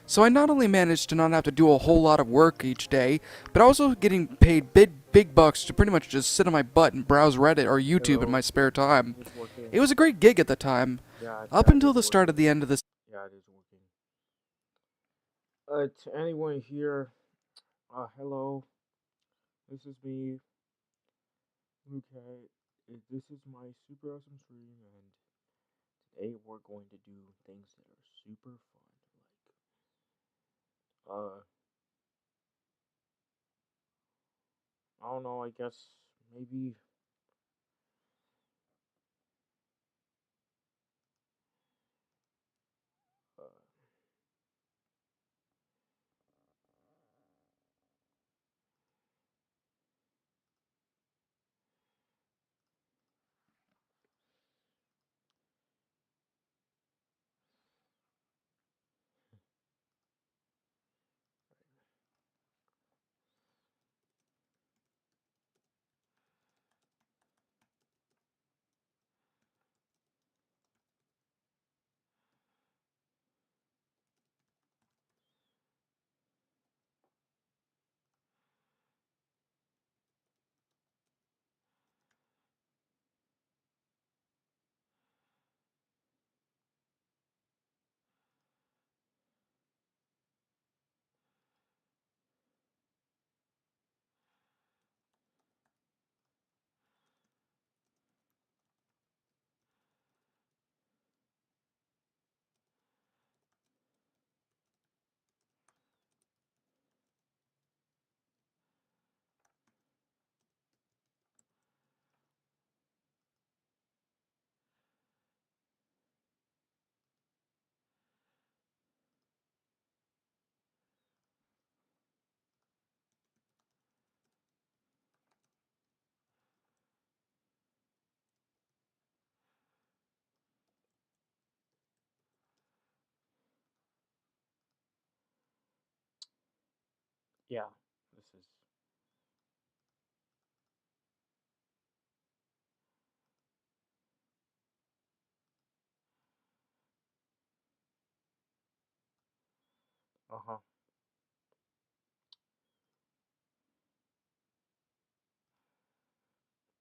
So I not only managed to not have to do a whole lot of work each day, but also getting paid big bucks to pretty much just sit on my butt and browse Reddit or YouTube in Hello, my spare time. it's working. It was a great gig at the time, up Yeah, it until is the start working. of the end of this. Yeah, it is working. To anyone here, hello. This is me. Okay, this is my super awesome stream, and today we're going to do things that are super fun. I don't know. I guess maybe. Uh, yeah, this is. Uh huh.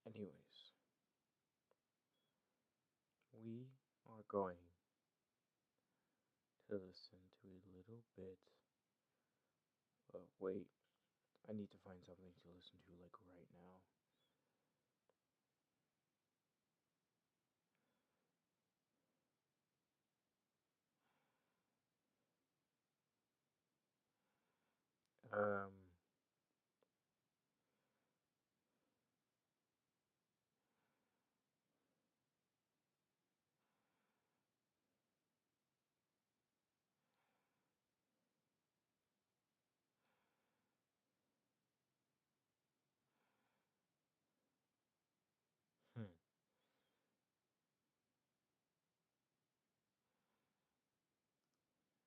Anyways, we are going to listen to a little bit. Wait, I need to find something to listen to like right now. Um, hmm,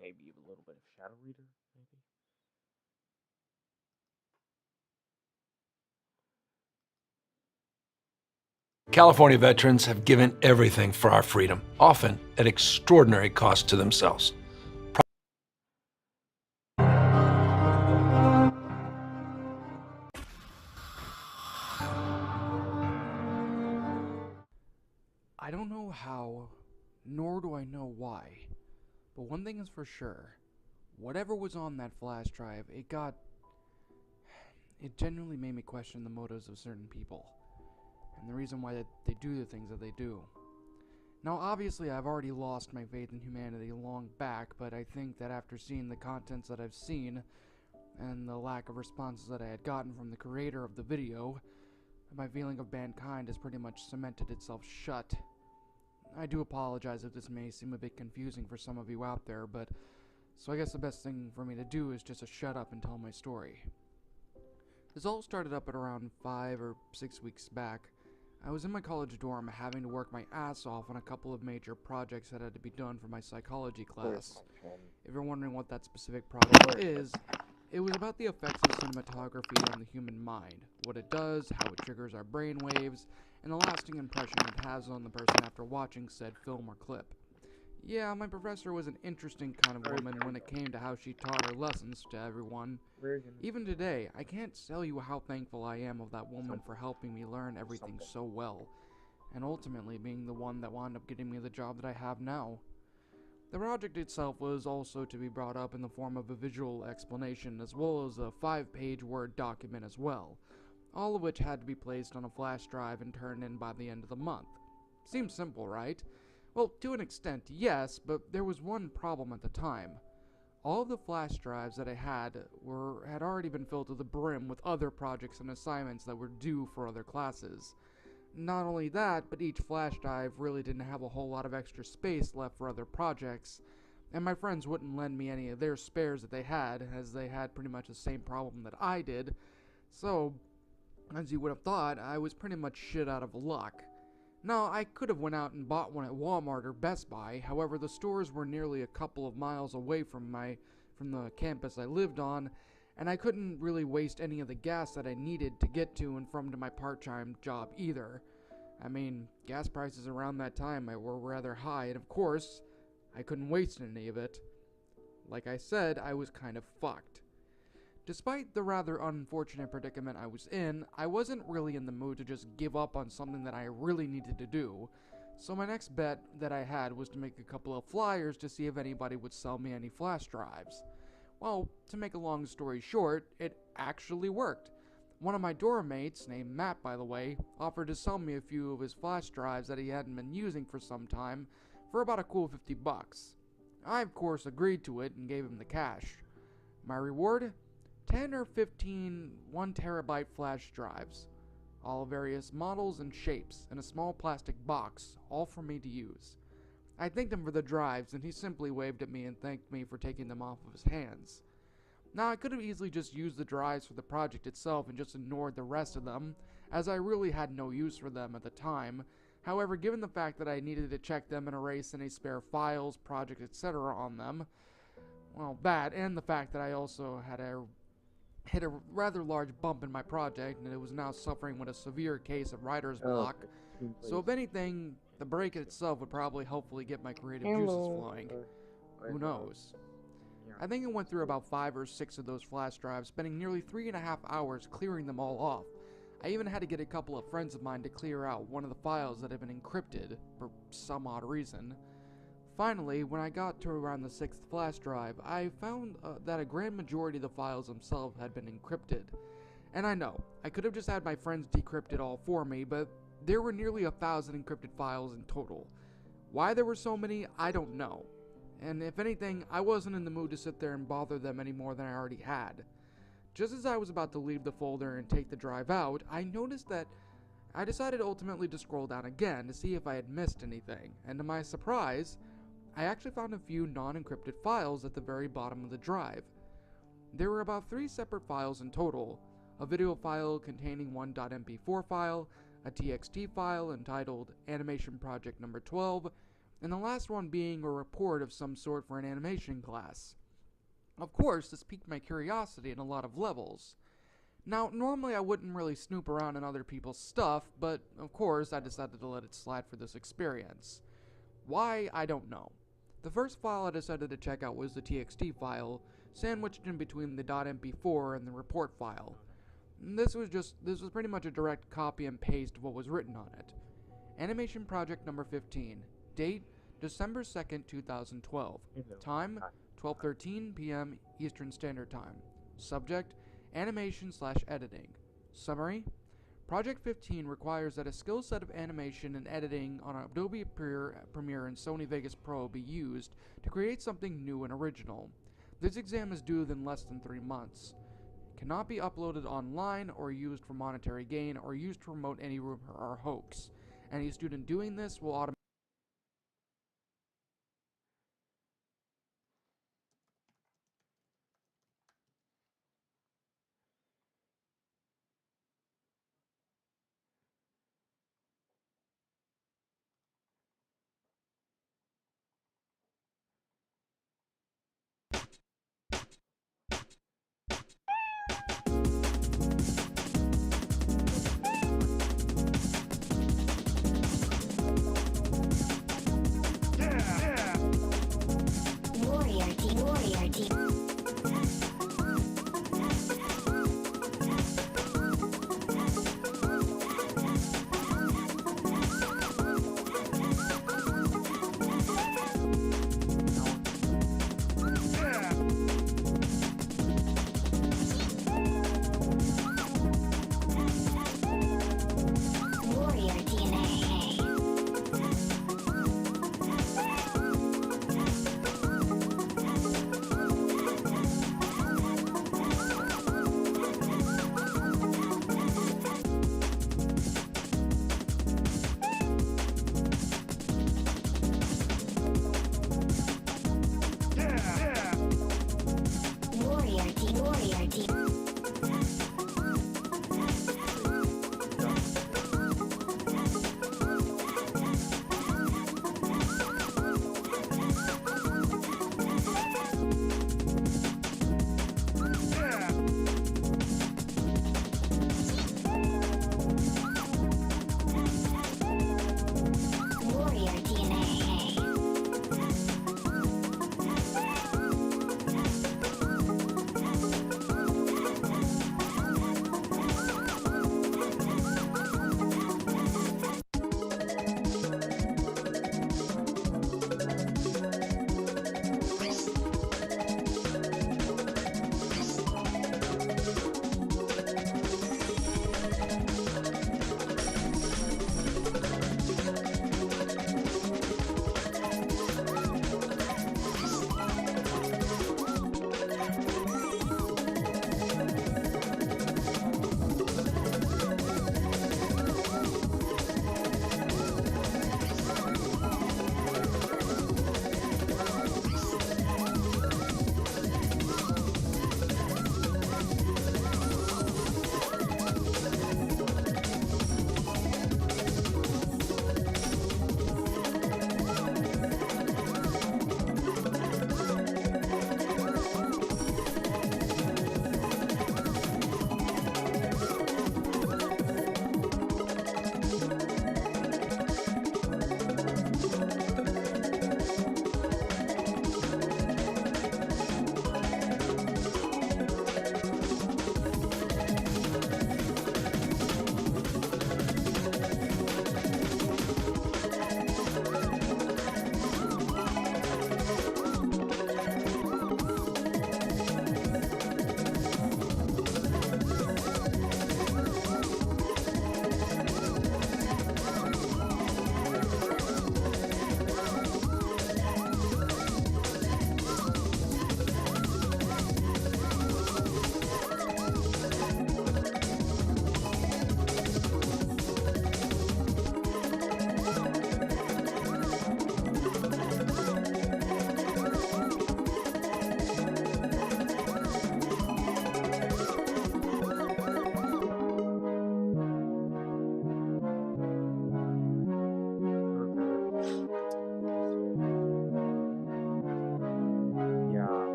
maybe a little bit of Shadow Reader, maybe. California veterans have given everything for our freedom, often at extraordinary cost to themselves. I don't know how, nor do I know why, but one thing is for sure. Whatever was on that flash drive, it genuinely made me question the motives of certain people, and the reason why they do the things that they do. Now, obviously, I've already lost my faith in humanity long back, but I think that after seeing the contents that I've seen, and the lack of responses that I had gotten from the creator of the video, my feeling of mankind has pretty much cemented itself shut. I do apologize if this may seem a bit confusing for some of you out there, but so I guess the best thing for me to do is just to shut up and tell my story. This all started up at around 5 or 6 weeks back. I was in my college dorm having to work my ass off on a couple of major projects that had to be done for my psychology Where's class. my pen? If you're wondering what that specific project Where's is, my pen? it was about the effects of cinematography on the human mind, what it does, how it triggers our brainwaves, and the lasting impression it has on the person after watching said film or clip. Yeah, my professor was an interesting kind of woman when it came to how she taught her lessons to everyone. Even today, I can't tell you how thankful I am of that woman for helping me learn everything so well, and ultimately being the one that wound up getting me the job that I have now. The project itself was also to be brought up in the form of a visual explanation as well as a 5-page Word document as well, all of which had to be placed on a flash drive and turned in by the end of the month. Seems simple, right? Well, to an extent, yes, but there was one problem at the time. All of the flash drives that I had already been filled to the brim with other projects and assignments that were due for other classes. Not only that, but each flash drive really didn't have a whole lot of extra space left for other projects, and my friends wouldn't lend me any of their spares that they had, as they had pretty much the same problem that I did. So, as you would have thought, I was pretty much shit out of luck. Now, I could have went out and bought one at Walmart or Best Buy, however the stores were nearly a couple of miles away from the campus I lived on, and I couldn't really waste any of the gas that I needed to get to and from to my part-time job either. I mean, gas prices around that time were rather high, and of course, I couldn't waste any of it. Like I said, I was kind of fucked. Despite the rather unfortunate predicament I was in, I wasn't really in the mood to just give up on something that I really needed to do, so my next bet that I had was to make a couple of flyers to see if anybody would sell me any flash drives. Well, to make a long story short, it actually worked. One of my dorm mates, named Matt by the way, offered to sell me a few of his flash drives that he hadn't been using for some time for about a cool $50. I of course agreed to it and gave him the cash. My reward? 10 or 15 1TB flash drives, all various models and shapes, in a small plastic box, all for me to use. I thanked him for the drives, and he simply waved at me and thanked me for taking them off of his hands. Now, I could have easily just used the drives for the project itself and just ignored the rest of them, as I really had no use for them at the time. However, given the fact that I needed to check them and erase any spare files, projects, etc. on them, well, that, and the fact that I also had hit a rather large bump in my project, and it was now suffering with a severe case of writer's block. So if anything, the break itself would probably hopefully get my creative juices flowing. Who knows? I think I went through about 5 or 6 of those flash drives, spending nearly 3.5 hours clearing them all off. I even had to get a couple of friends of mine to clear out one of the files that had been encrypted, for some odd reason. Finally, when I got to around the 6th flash drive, I found that a grand majority of the files themselves had been encrypted. And I know, I could have just had my friends decrypt it all for me, but there were nearly 1,000 encrypted files in total. Why there were so many, I don't know. And if anything, I wasn't in the mood to sit there and bother them any more than I already had. Just as I was about to leave the folder and take the drive out, I noticed that I decided ultimately to scroll down again to see if I had missed anything, and to my surprise, I actually found a few non-encrypted files at the very bottom of the drive. There were about 3 separate files in total, a video file containing one .mp4 file, a txt file entitled Animation Project Number 12, and the last one being a report of some sort for an animation class. Of course, this piqued my curiosity in a lot of levels. Now, normally I wouldn't really snoop around in other people's stuff, but of course I decided to let it slide for this experience. Why, I don't know. The first file I decided to check out was the txt file, sandwiched in between the .mp4 and the report file. This was pretty much a direct copy and paste of what was written on it. Animation Project Number 15. Date, December 2nd, 2012. Time, 12:13 p.m. Eastern Standard Time. Subject, animation/editing. Summary, Project 15 requires that a skill set of animation and editing on Adobe Premiere and Sony Vegas Pro be used to create something new and original. This exam is due within less than 3 months. It cannot be uploaded online or used for monetary gain or used to promote any rumor or hoax. Any student doing this will automatically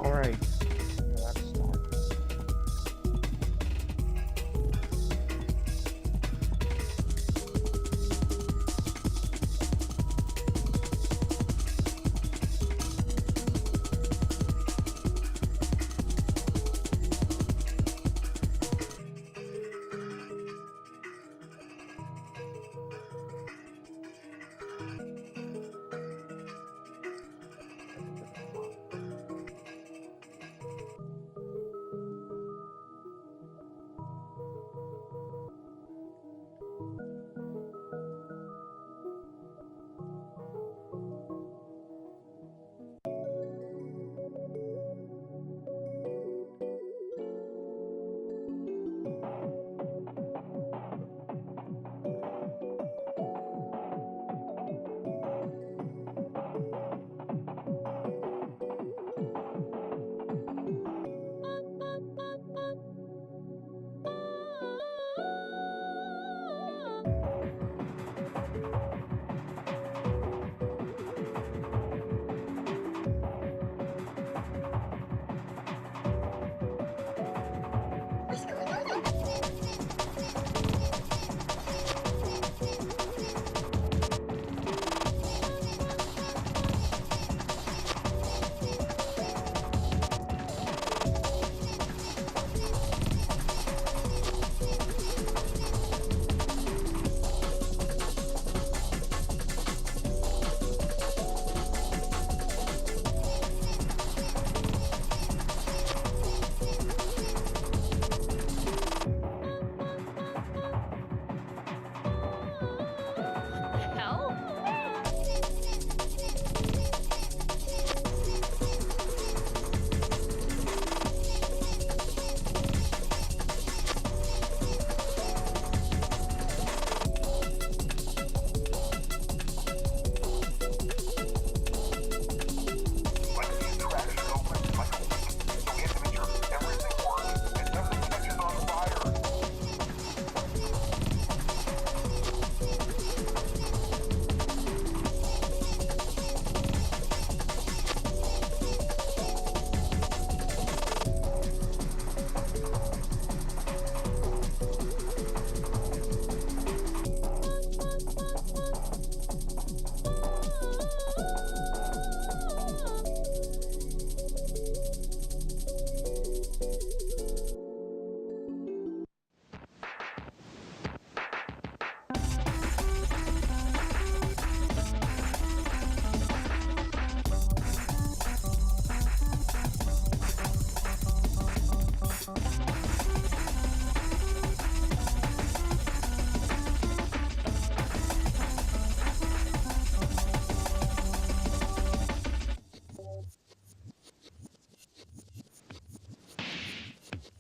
Alright, let's start.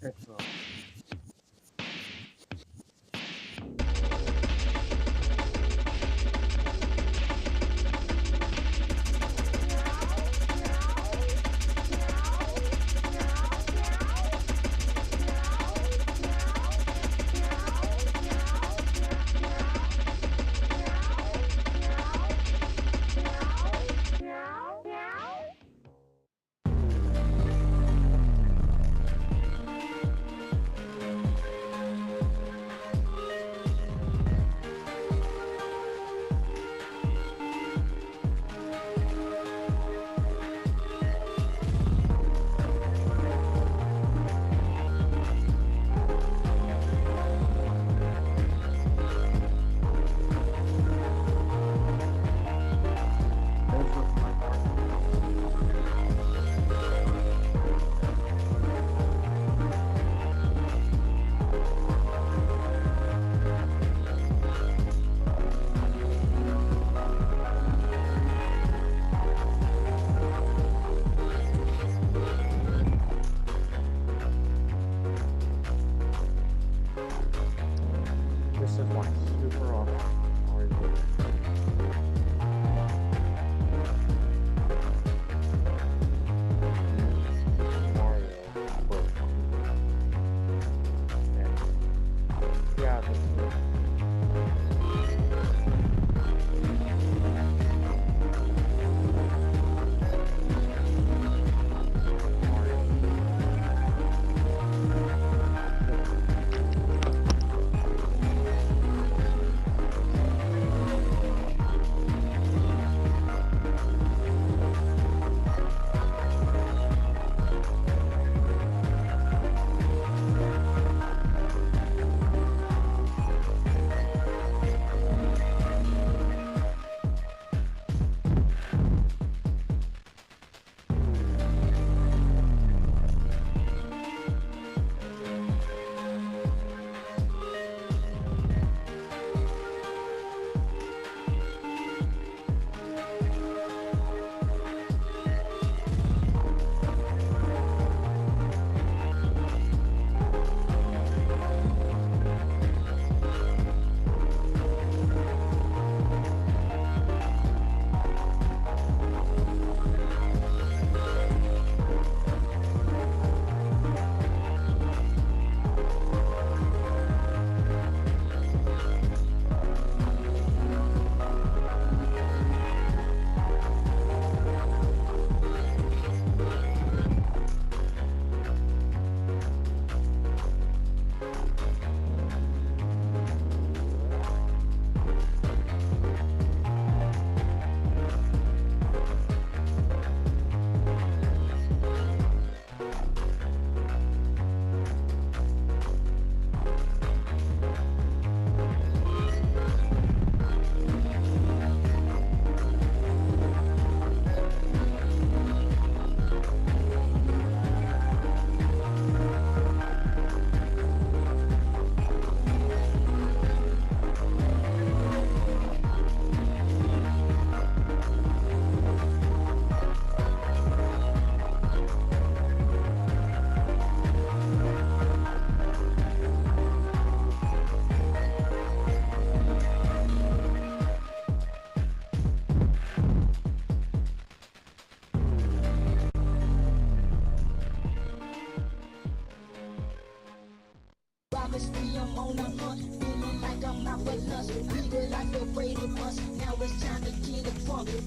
Excellent. This is my super awesome Mario. Mario for and yeah, this is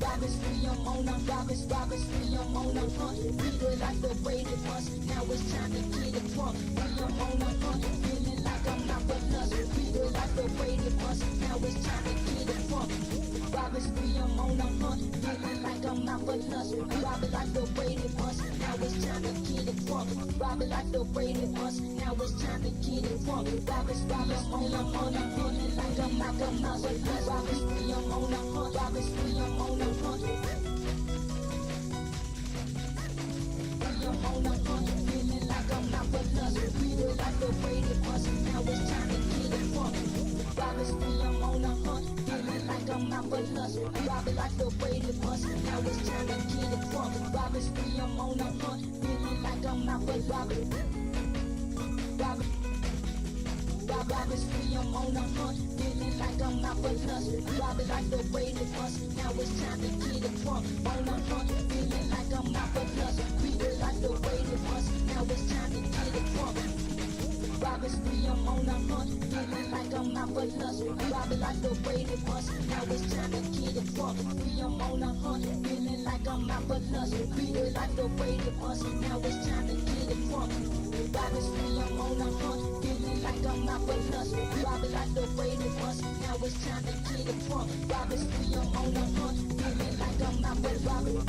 Robbers free, I'm on a robbers free, I'm on a hunt. Feel like the way they bust. Now it's time to get it drunk. Free, I'm on a hunt. Feeling like I'm not for lust. Feel like the way they bust. Now it's time to get it drunk. Robbers free, I'm on a hunt. Feeling like I'm not for lust. Rob it like the way they bust. Now it's time to get it drunk. Rob it like the way they bust. Now it's time to get it drunk. Robbers free, I'm on a hunt. Feeling like I'm not for lust. Robbers free, I'm on a hunt. Robbers free, I'm on a hunt. I'm on a hunt, feeling like I'm not for lust. Feel like the way they bust. Now it's time to get it drunk. Robbers free, I'm on a hunt, feeling like I'm not for lust. Rob it like the way they bust. Now it's time to get it drunk. Robbers free, I'm on a hunt, feeling like I'm not for robbers. Robbers free, I'm on a hunt, feeling like I'm not for lust. Rob it like the way they bust. Now it's time to get it drunk. On a hunt, feeling like I'm not for lust. Feel like the way they bust. Now it's time to get it drunk. Robbers free, I'm on a hunt, feeling like I'm not for lust. Rob it like the way they bust. Now it's time to get it drunk. Free, I'm on a hunt, feeling like I'm not for lust. Feel like the way they bust. Now it's time to get it drunk. Robbers free, I'm on a hunt, feeling like I'm not for lust. Rob it like the way they bust. Now it's time to get it drunk. Robbers free, I'm on a hunt, feeling like I'm not for robbers.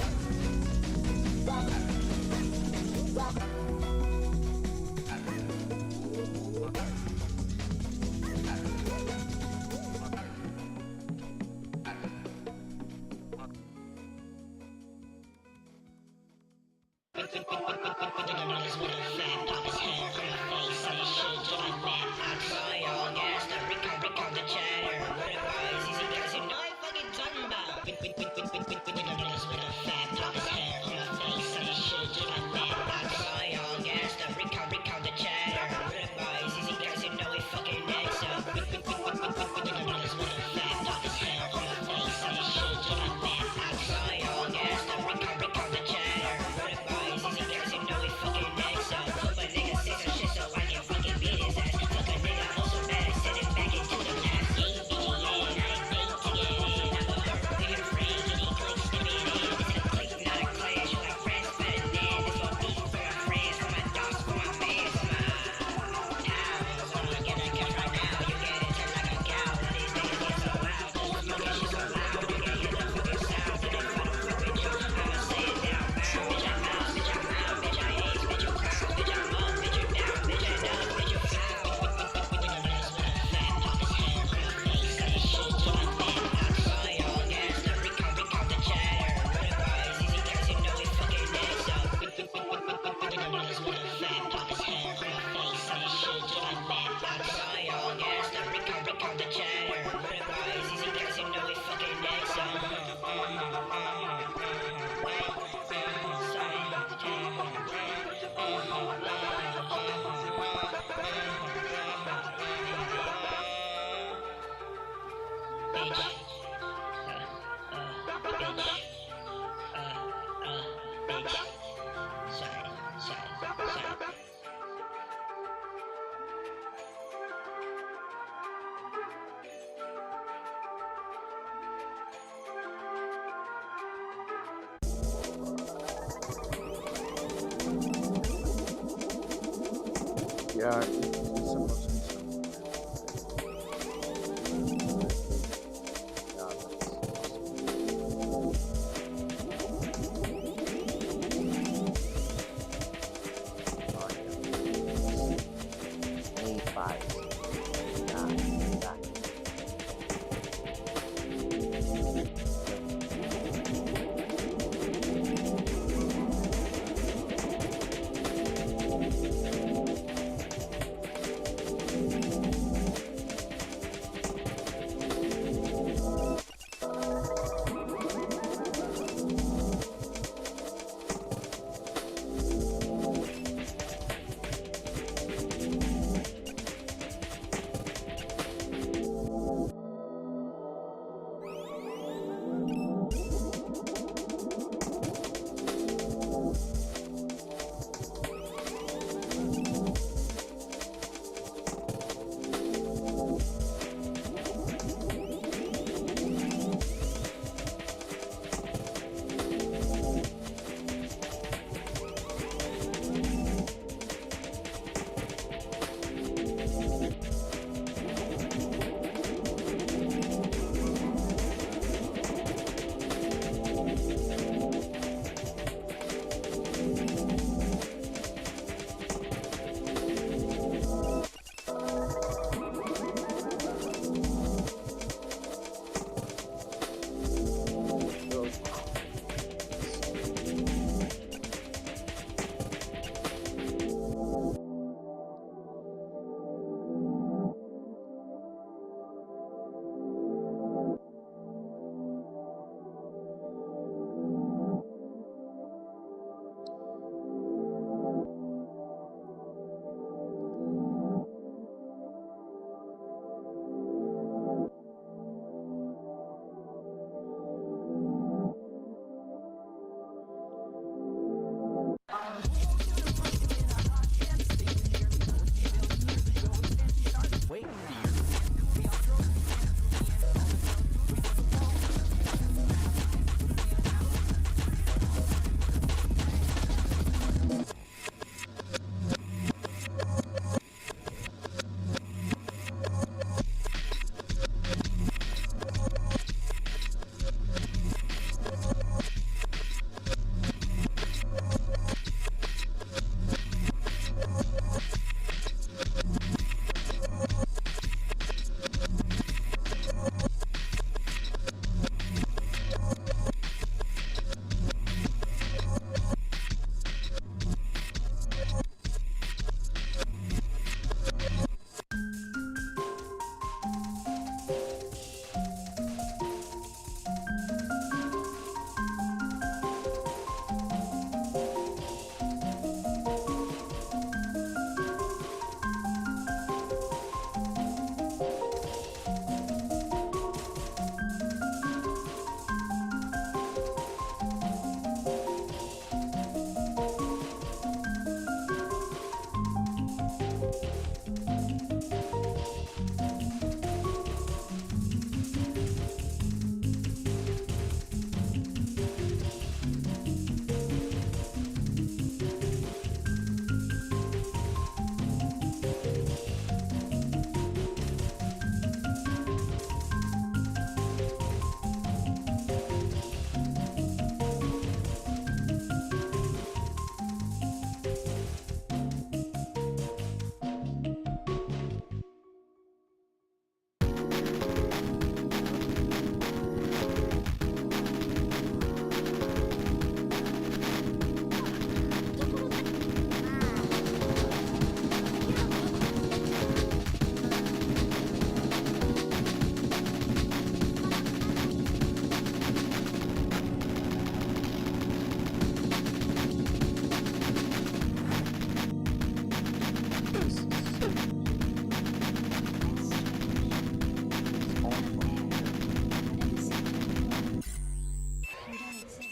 Yeah, it's supposed to be somewhere.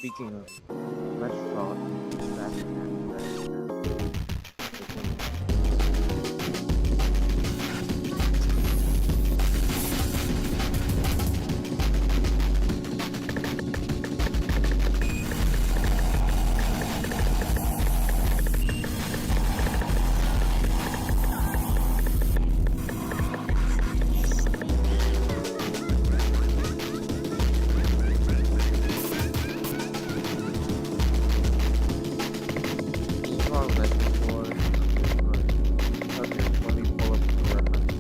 Speaking of restaurants, fast food restaurants, I've that before, but okay, let me pull up the reference.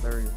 There you go.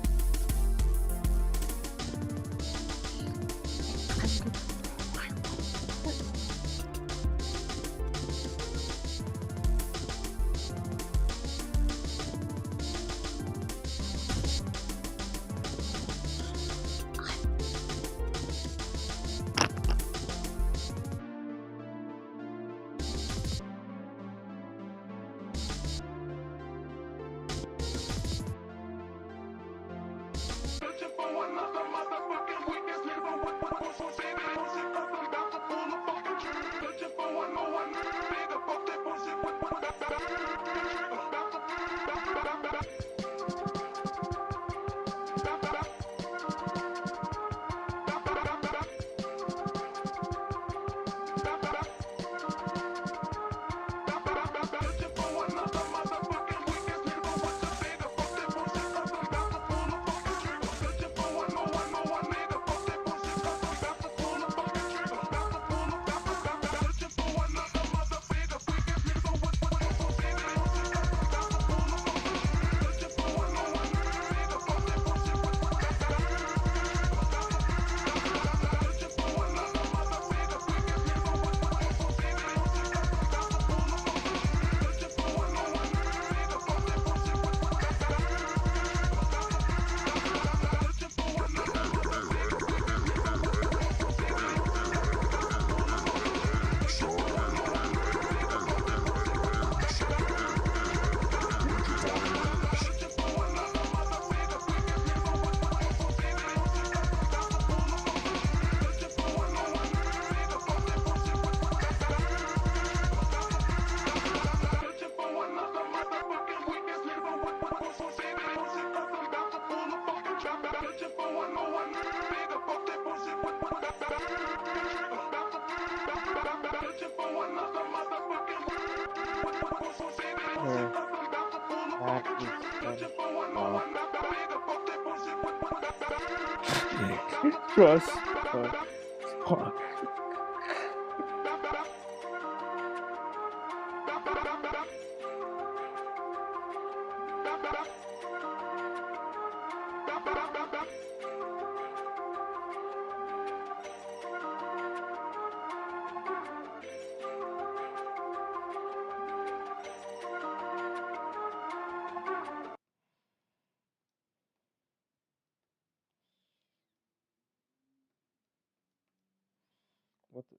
Trust. Fuck. What the?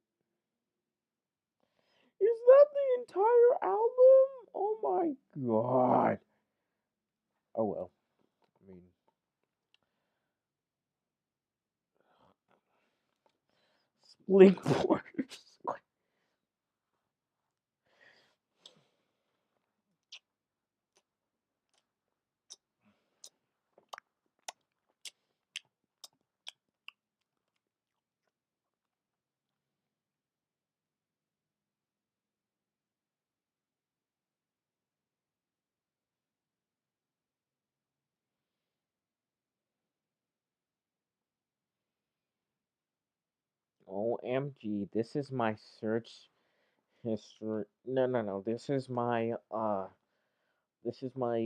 Is that the entire album? Oh my god. Oh well. I mean, Blink Force. OMG, this is my search history. No. This is my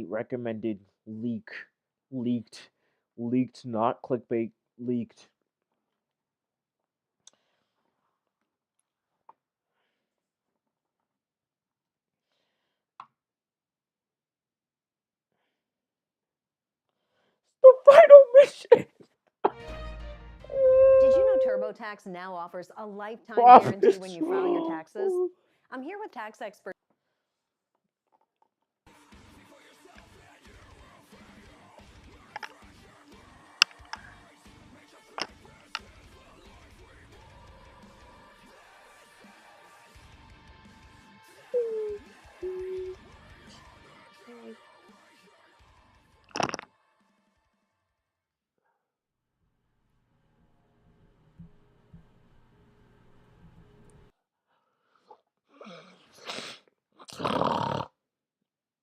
recommended leaked, not clickbait, leaked. The final mission. Did you know TurboTax now offers a lifetime guarantee when you file your taxes? I'm here with tax expert.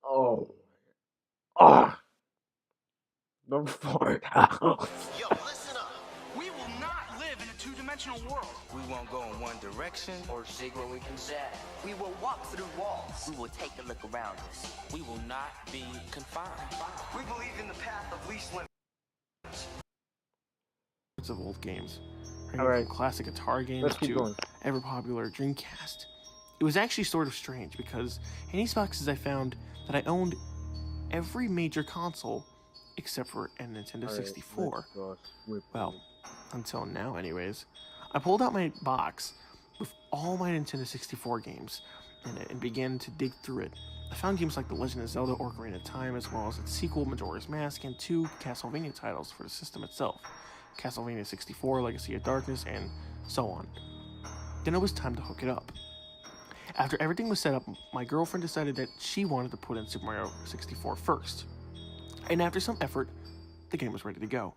Oh. Ah. The fart house. Yo, listen up. We will not live in a two-dimensional world. We won't go in one direction or dig where we can sag. We will walk through walls. We will take a look around us. We will not be confined. We believe in the path of least limits. Of old games, All right. from classic Atari games Let's keep to going. ever popular Dreamcast. It was actually sort of strange because in these boxes I found that I owned every major console except for a Nintendo 64. Well, until now anyways. I pulled out my box with all my Nintendo 64 games in it and began to dig through it. I found games like The Legend of Zelda Ocarina of Time, as well as its sequel Majora's Mask, and 2 Castlevania titles for the system itself. Castlevania 64, Legacy of Darkness, and so on. Then it was time to hook it up. After everything was set up, my girlfriend decided that she wanted to put in Super Mario 64 first. And after some effort, the game was ready to go.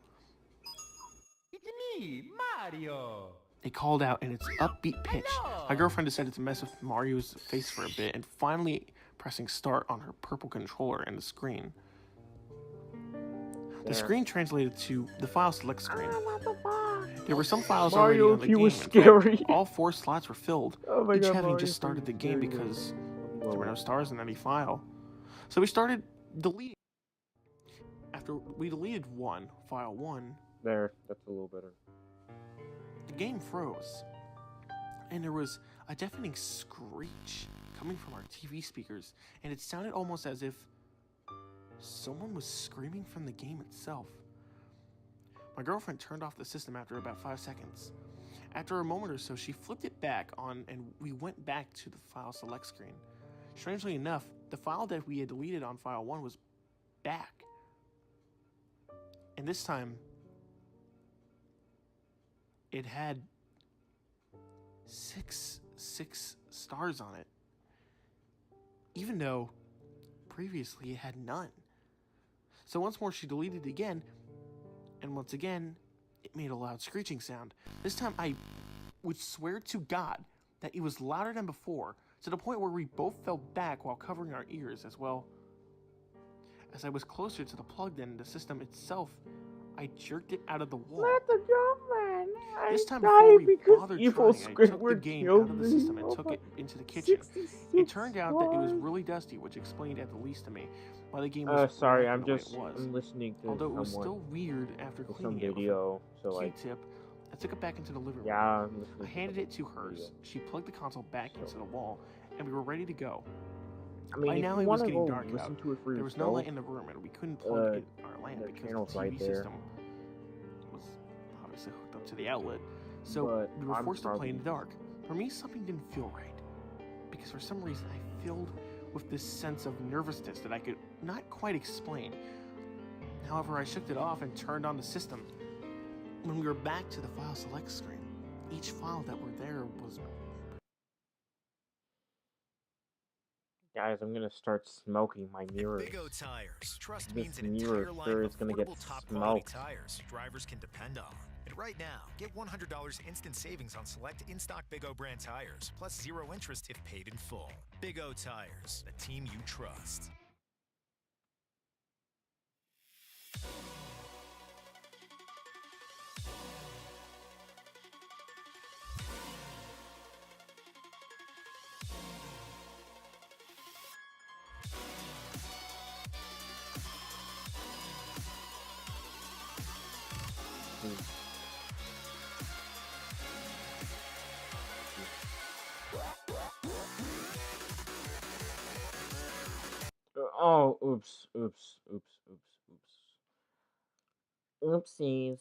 It's me, Mario. It called out in its upbeat pitch. My girlfriend decided to mess with Mario's face for a bit and finally pressing start on her purple controller and the screen. The screen translated to the file select screen. There were some files Mario, already on the he game. was In fact, scary. all 4 slots were filled, Oh my each god, having Mario, just started the game scary. because there were no stars in any file. So we started deleting. After we deleted file 1, There, that's a little better. the game froze. And there was a deafening screech coming from our TV speakers, and it sounded almost as if someone was screaming from the game itself. My girlfriend turned off the system after about 5 seconds. After a moment or so, she flipped it back on and we went back to the file select screen. Strangely enough, the file that we had deleted on file 1 was back. And this time, it had six stars on it, even though previously it had none. So once more she deleted it again, and once again it made a loud screeching sound. This time I would swear to God that it was louder than before, to the point where we both fell back while covering our ears as well. As I was closer to the plug than the system itself, I jerked it out of the wall. Let the drum This time, before died we because bothered evil trying, I took the Squidward game killed out of the me. system and Oh took my- it into the kitchen. 66 It turned out that it was stars. really dusty, which explained at the least to me why the game was Sorry, reacting I'm the way just it was. I'm listening to Although it was someone, still weird after to cleaning some it with video, so a like, Q-tip, I took it back into the living room. yeah, I'm I listening handed to it to hers. video. She plugged the console back So- into the wall, and we were ready to go. I mean, By if now you it was want to getting go dark listen out. to it for There was no yourself, light in the room, and we couldn't plug our lamp the because channel's the TV right there. system was obviously hooked up to the outlet. So But we were I'm forced to play in the probably- dark. For me, something didn't feel right. Because for some reason, I filled with this sense of nervousness that I could not quite explain. However, I shook it off and turned on the system. When we were back to the file select screen, each file that were there was... Guys, I'm gonna start smoking my mirrors. Big O Tires. Trust This means an mirror entire line sure of is gonna get affordable top quality smoked. tires drivers can depend on. And right now, get $100 instant savings on select in-stock Big O brand tires, plus 0 interest if paid in full. Big O Tires, a team you trust. Oh, oops. Oopsies.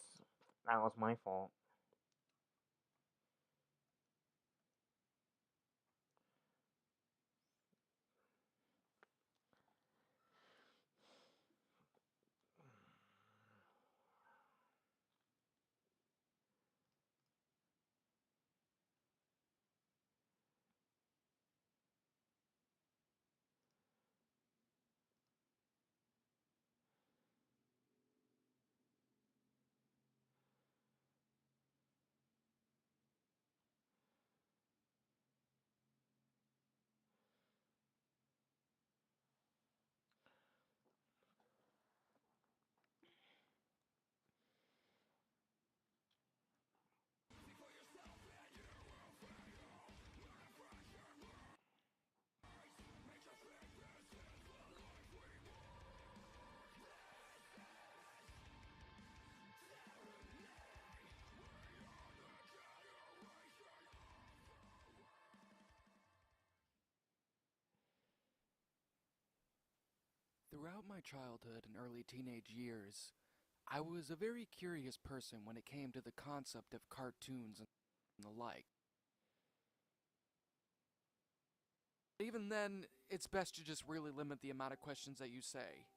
That was my fault. Throughout my childhood and early teenage years, I was a very curious person when it came to the concept of cartoons and the like. Even then, it's best to just really limit the amount of questions that you say.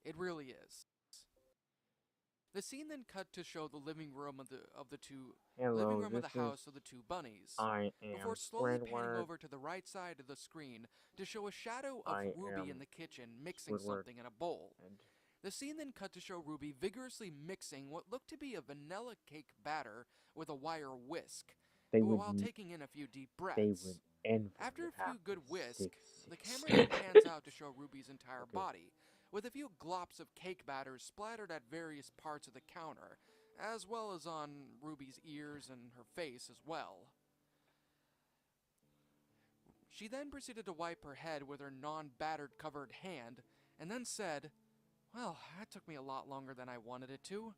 It really is. The scene then cut to show the living room of the Hello, the this house is of the two bunnies. I am Before slowly panning Squidward. over to the right side of the screen to show a shadow of I Ruby am in the kitchen mixing Squidward. something in a bowl. And The scene then cut to show Ruby vigorously mixing what looked to be a vanilla cake batter with a wire whisk, they but would while taking in a few deep breaths. they would envy After a have few good the whisk, the 66. camera then pans out to show Ruby's entire Okay. body, with a few glops of cake batter splattered at various parts of the counter, as well as on Ruby's ears and her face as well. She then proceeded to wipe her head with her non-battered covered hand, and then said, "Well, that took me a lot longer than I wanted it to,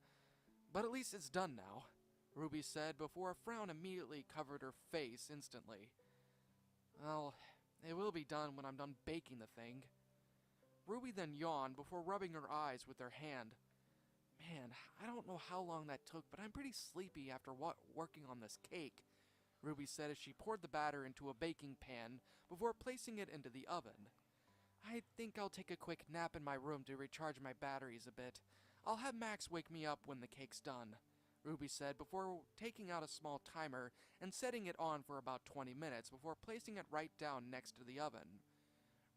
but at least it's done now," Ruby said before a frown immediately covered her face instantly. "Well, it will be done when I'm done baking the thing." Ruby then yawned before rubbing her eyes with her hand. "Man, I don't know how long that took, but I'm pretty sleepy after working on this cake," Ruby said as she poured the batter into a baking pan before placing it into the oven. "I think I'll take a quick nap in my room to recharge my batteries a bit. I'll have Max wake me up when the cake's done," Ruby said before taking out a small timer and setting it on for about 20 minutes before placing it right down next to the oven.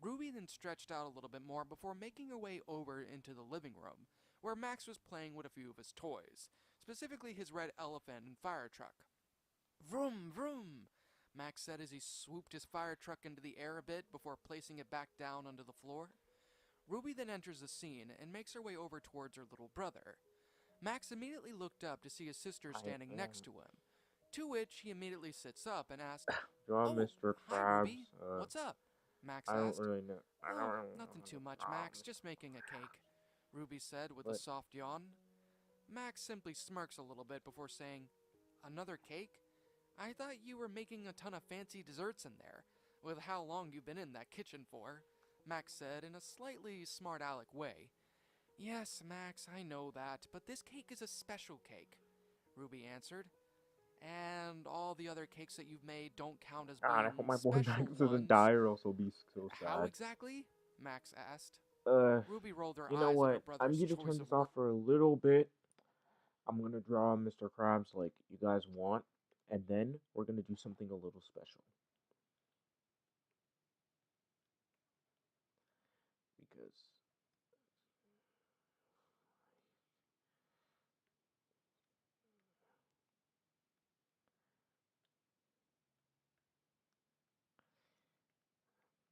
Ruby then stretched out a little bit more before making her way over into the living room, where Max was playing with a few of his toys, specifically his red elephant and fire truck. "Vroom, vroom," Max said as he swooped his fire truck into the air a bit before placing it back down onto the floor. Ruby then enters the scene and makes her way over towards her little brother. Max immediately looked up to see his sister standing next to him, To which he immediately sits up and asks, Draw "Oh, Mr. hi Krabs. Ruby, what's up?" Max I don't asked. really know. I don't "Oh, really know nothing how too to much, draw Max, Mr. just making a cake," Ruby said with a But soft yawn. Max simply smirks a little bit before saying, "Another cake? I thought you were making a ton of fancy desserts in there, with how long you've been in that kitchen for," Max said in a slightly smart-aleck way. "Yes, Max, I know that, but this cake is a special cake," Ruby answered. "And all the other cakes that you've made don't count as God, I being hope my boy special Max doesn't ones." die or else he'll be so "How sad. exactly?" Max asked. Uh, Ruby rolled her you know eyes at her what? I'm brother's gonna choice turn of this off word. for a little bit. I'm gonna draw Mr. Krabs like you guys want, and then we're gonna do something a little special. Because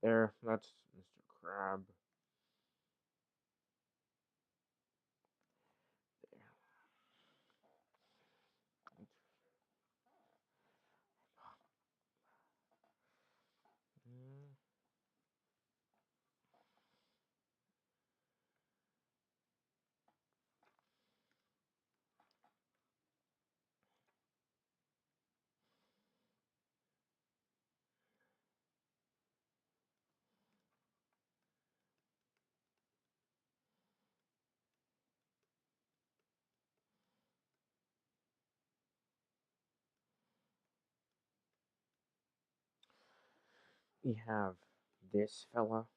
there, that's Mr. Crab. There. Mm. We have this fella.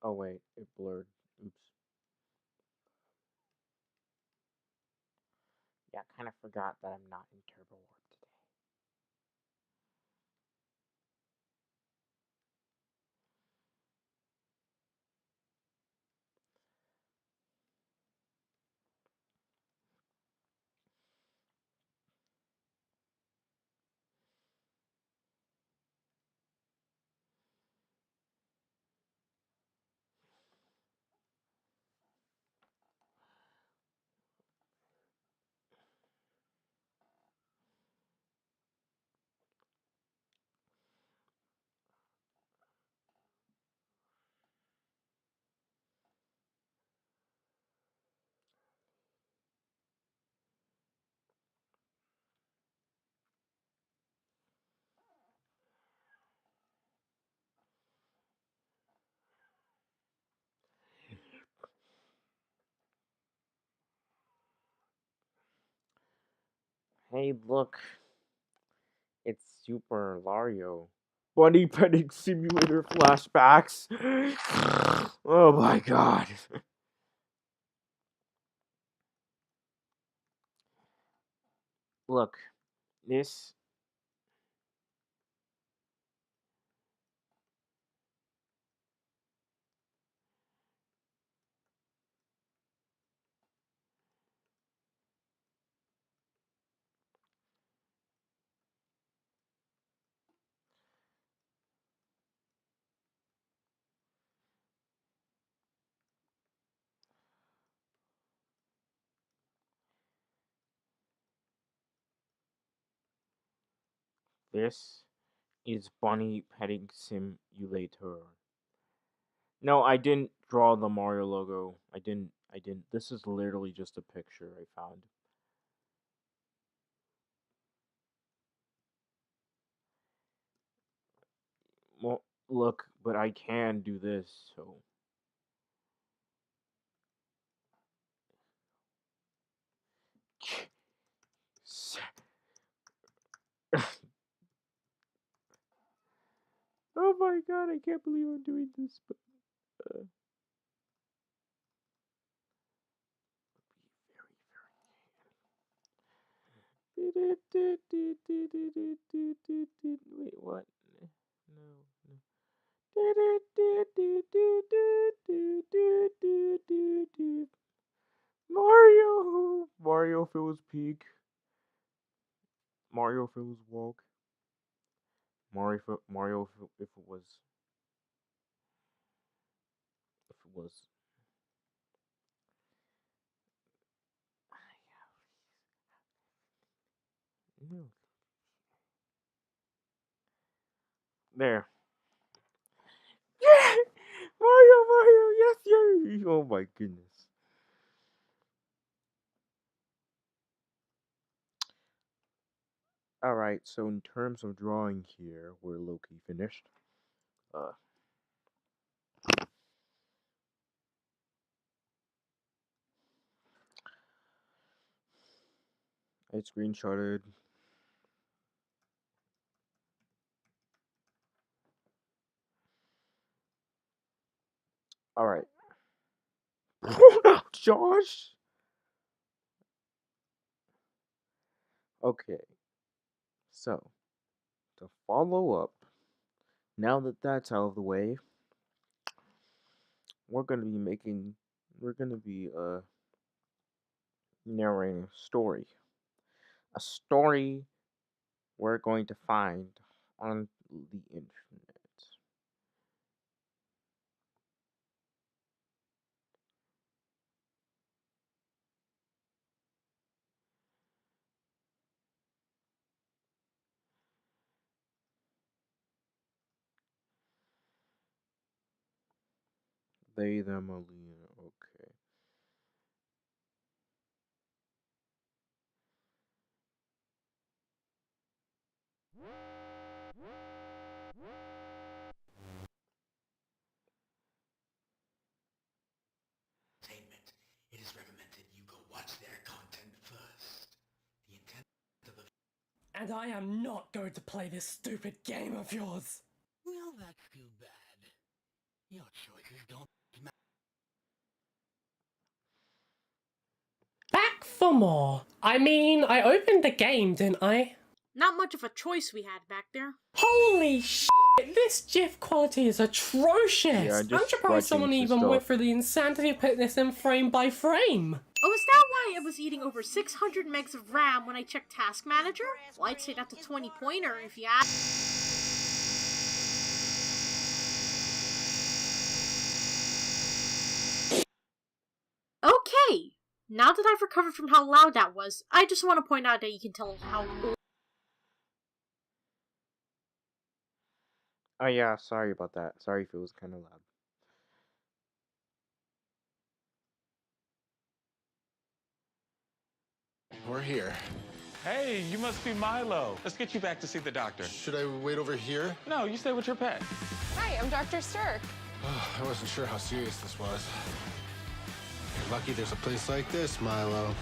Oh wait, it blurred. Oops. Yeah, I kind of forgot that I'm not in Turbo Warp today. Hey, look. It's Super Lario. Bunny Petting Simulator flashbacks. Oh my god. Look, this this is Bunny Petting Simulator. No, I didn't draw the Mario logo. I didn't. This is literally just a picture I found. Well, look, but I can do this, so. Oh my god, I can't believe I'm doing this, but wait, what? No. Mario feels peak. Mario feels woke. Mario if it was There. Yeah! Mario, yes, yes! Oh my goodness. Alright, so in terms of drawing here, we're low-key finished. I screenshotted. Alright. Josh! Okay. So, to follow up, now that that's out of the way, we're gonna be narrating a story. A story we're going to find on the internet. They, them, Alina, okay. It is recommended you go watch their content first. The intent of the... And I am not going to play this stupid game of yours. Well, that's too bad. Your choices don't matter. Back for more. I mean, I opened the game, didn't I? Not much of a choice we had back there. Holy shit, this GIF quality is atrocious! Yeah, I'm surprised someone even went through the insanity of putting this in frame by frame. Oh, is that why it was eating over 600 megs of RAM when I checked Task Manager? Well, I'd say that's a 20-pointer if you ask. Okay, now that I've recovered from how loud that was, I just want to point out that you can tell how old. Oh yeah, sorry about that. Sorry if it was kind of loud. We're here. Hey, you must be Milo. Let's get you back to see the doctor. Should I wait over here? No, you stay with your pet. Hi, I'm Dr. Stirk. I wasn't sure how serious this was. You're lucky there's a place like this, Milo.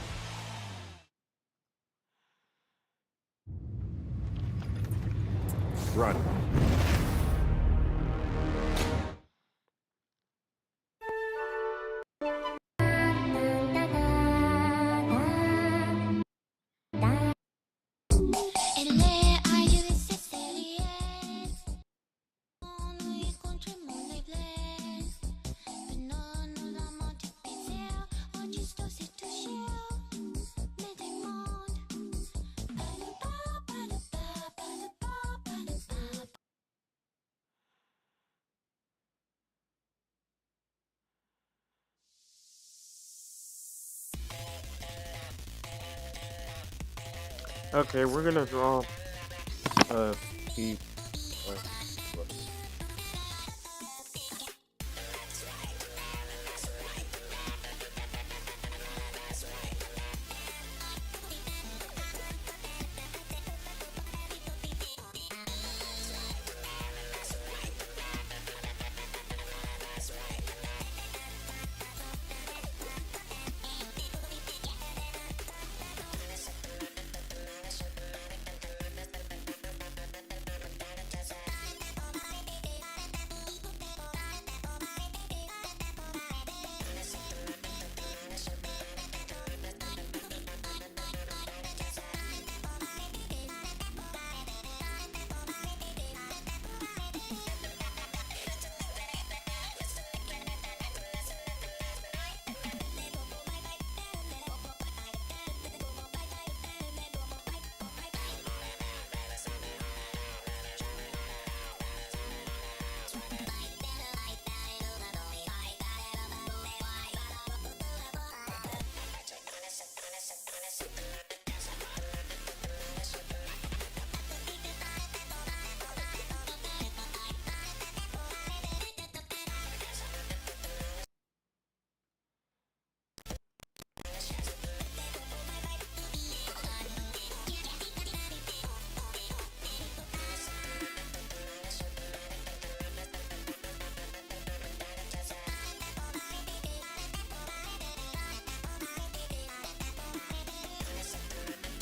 Run. Okay, we're gonna draw the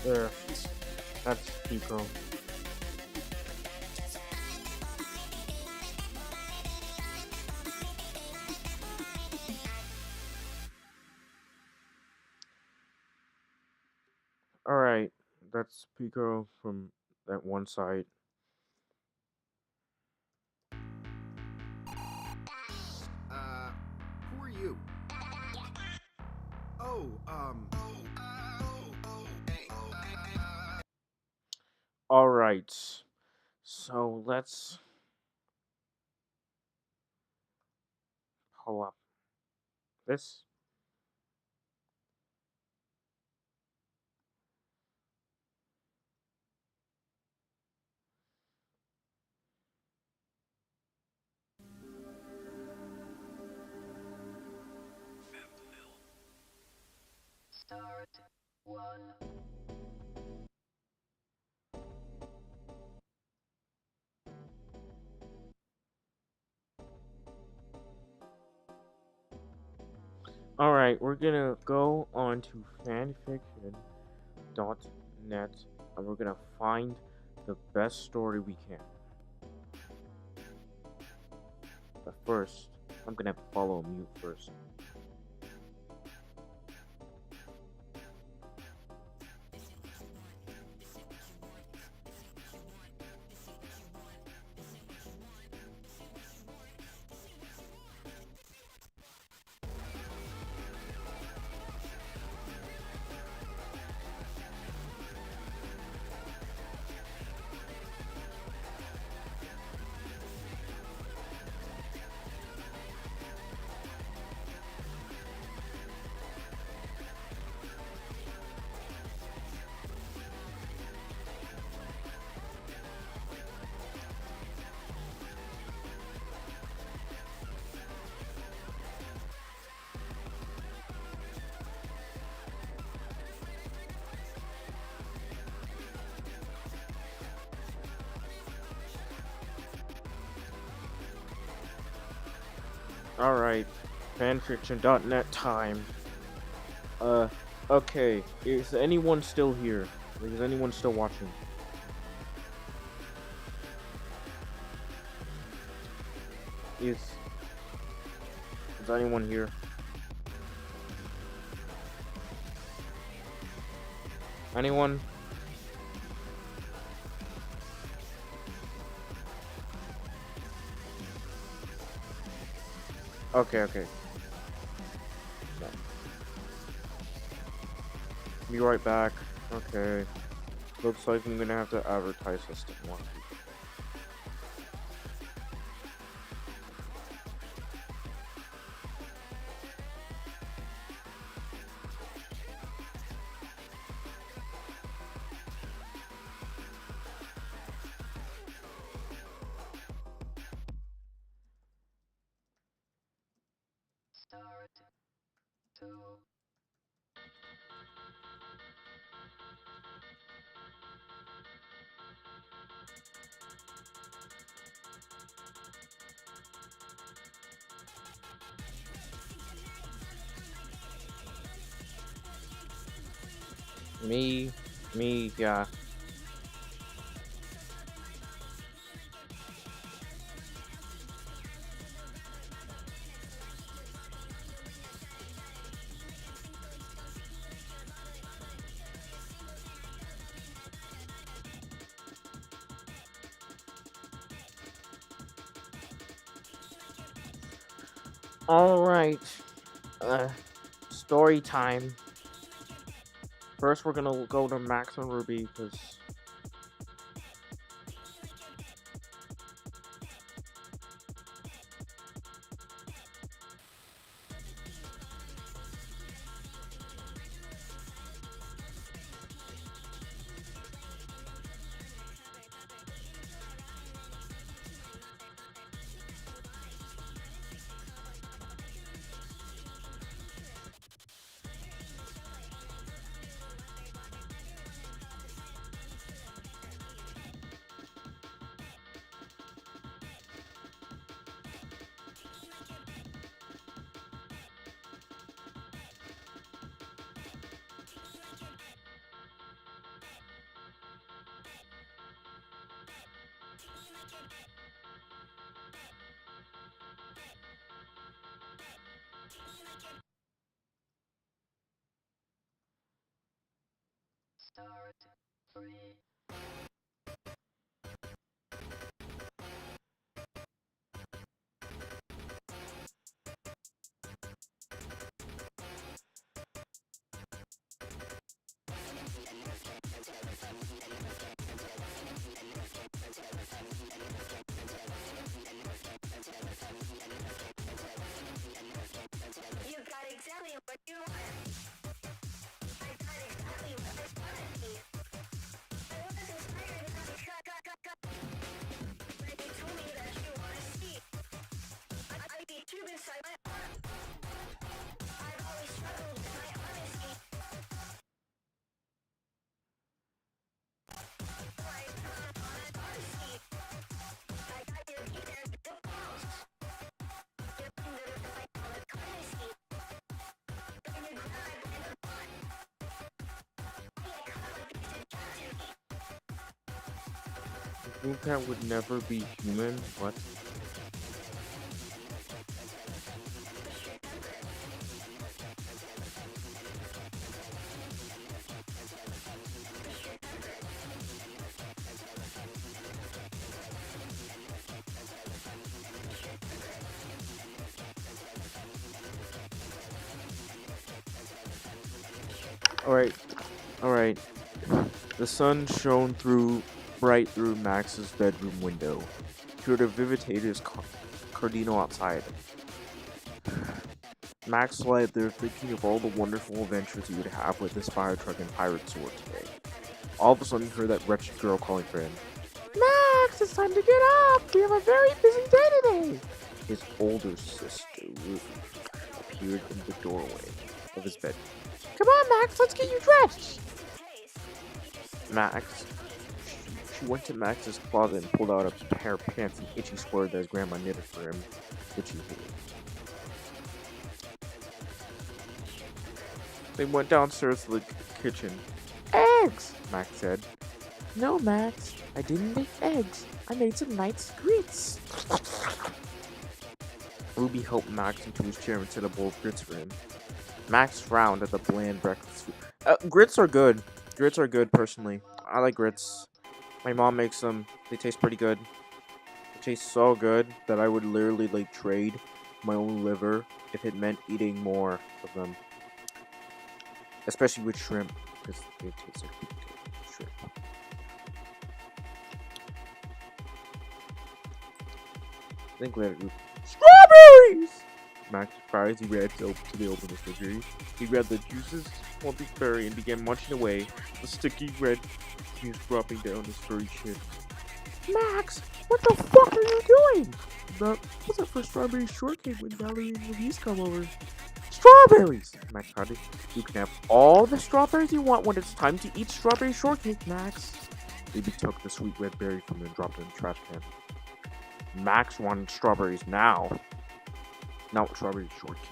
There. That's Pico. Alright, that's Pico from that one side. Who are you? Oh, Alright, so let's pull up this. Start one. Alright, we're gonna go on to fanfiction.net and we're gonna find the best story we can. But first, I'm gonna have to follow mute first. Alright, fanfiction.net time. Okay, is anyone still here? Like, is anyone still watching? Is anyone here? Anyone? Okay. Be right back. Okay. Looks like I'm gonna have to advertise this to more people. Start two. Me, yeah. Alright. Story time. First, we're gonna go to Max and Ruby, because... You got exactly what you want. I got exactly what I wanted to. I was inspired not because when you told me that you want to see. I be tube inside my arm. I've always struggled with my honesty. I put on an honesty. I got you here with the balls. You under the fight on the honesty. Then you grab in the butt. I call a piece of cat to me. You think that would never be human? What? Alright. The sun shone bright through Max's bedroom window. He heard a Vivitator's Cardino outside. Max lied there thinking of all the wonderful adventures he would have with his fire truck and pirate sword today. All of a sudden he heard that wretched girl calling for him. Max, it's time to get up! We have a very busy day today! His older sister, Ruby, appeared in the doorway of his bedroom. Come on, Max, let's get you dressed! Max. She went to Max's closet and pulled out a pair of pants and itchy sweater that his grandma knitted for him, which he hated. They went downstairs to the kitchen. Eggs! Max said. No, Max, I didn't make eggs. I made some nice grits. Ruby helped Max into his chair and set a bowl of grits for him. Max frowned at the bland breakfast food. Grits are good. Grits are good, personally. I like grits. My mom makes them. They taste pretty good. They taste so good that I would literally, trade my own liver if it meant eating more of them. Especially with shrimp, because they taste like shrimp. Then glad it strawberries! Max surprised he ran to the open refrigerator. He grabbed the juices, one big berry, and began munching away, the sticky red juice dropping down his furry chin. Max, what the fuck are you doing? That wasn't for strawberry shortcake when Valerie and Louise come over. Strawberries! Max shouted. You can have all the strawberries you want when it's time to eat strawberry shortcake, Max. Baby took the sweet red berry from him and dropped it in the trash can. Max wanted strawberries now. Not strawberry shortcake.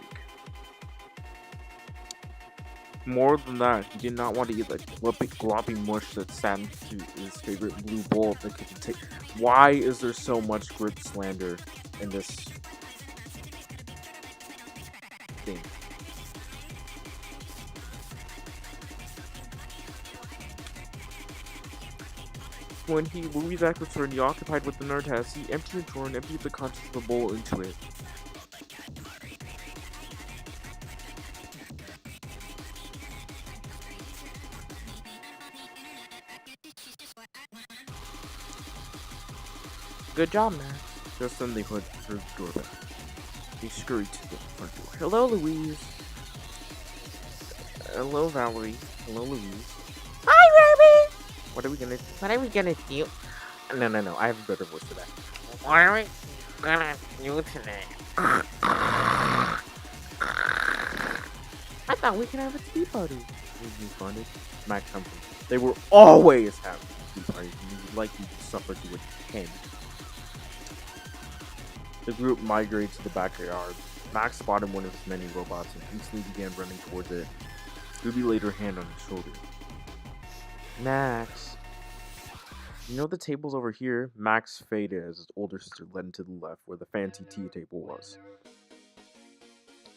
More than that, he did not want to eat the gloppy mush that sat into his favorite blue bowl of the kitchen table. Why is there so much grit slander in this thing? When Louis back returned, he occupied with the nerd test. He emptied a drawer and emptied the contents of the bowl into it. Good job, man. Just then they heard the doorbell. They scurried to the front door. Hello, Louise. Hello, Valerie. Hello, Louise. Hi, Ruby! What are we gonna do? No. I have a better voice for that. What are we gonna do today? I thought we could have a tea party. You funded? Max Humphrey. They were always having tea parties, and you would likely suffer to attend. The group migrated to the backyard. Max spotted one of his many robots and instantly began running towards it. Ruby laid her hand on his shoulder. Max. You know the table's over here? Max faded as his older sister led into the left where the fancy tea table was.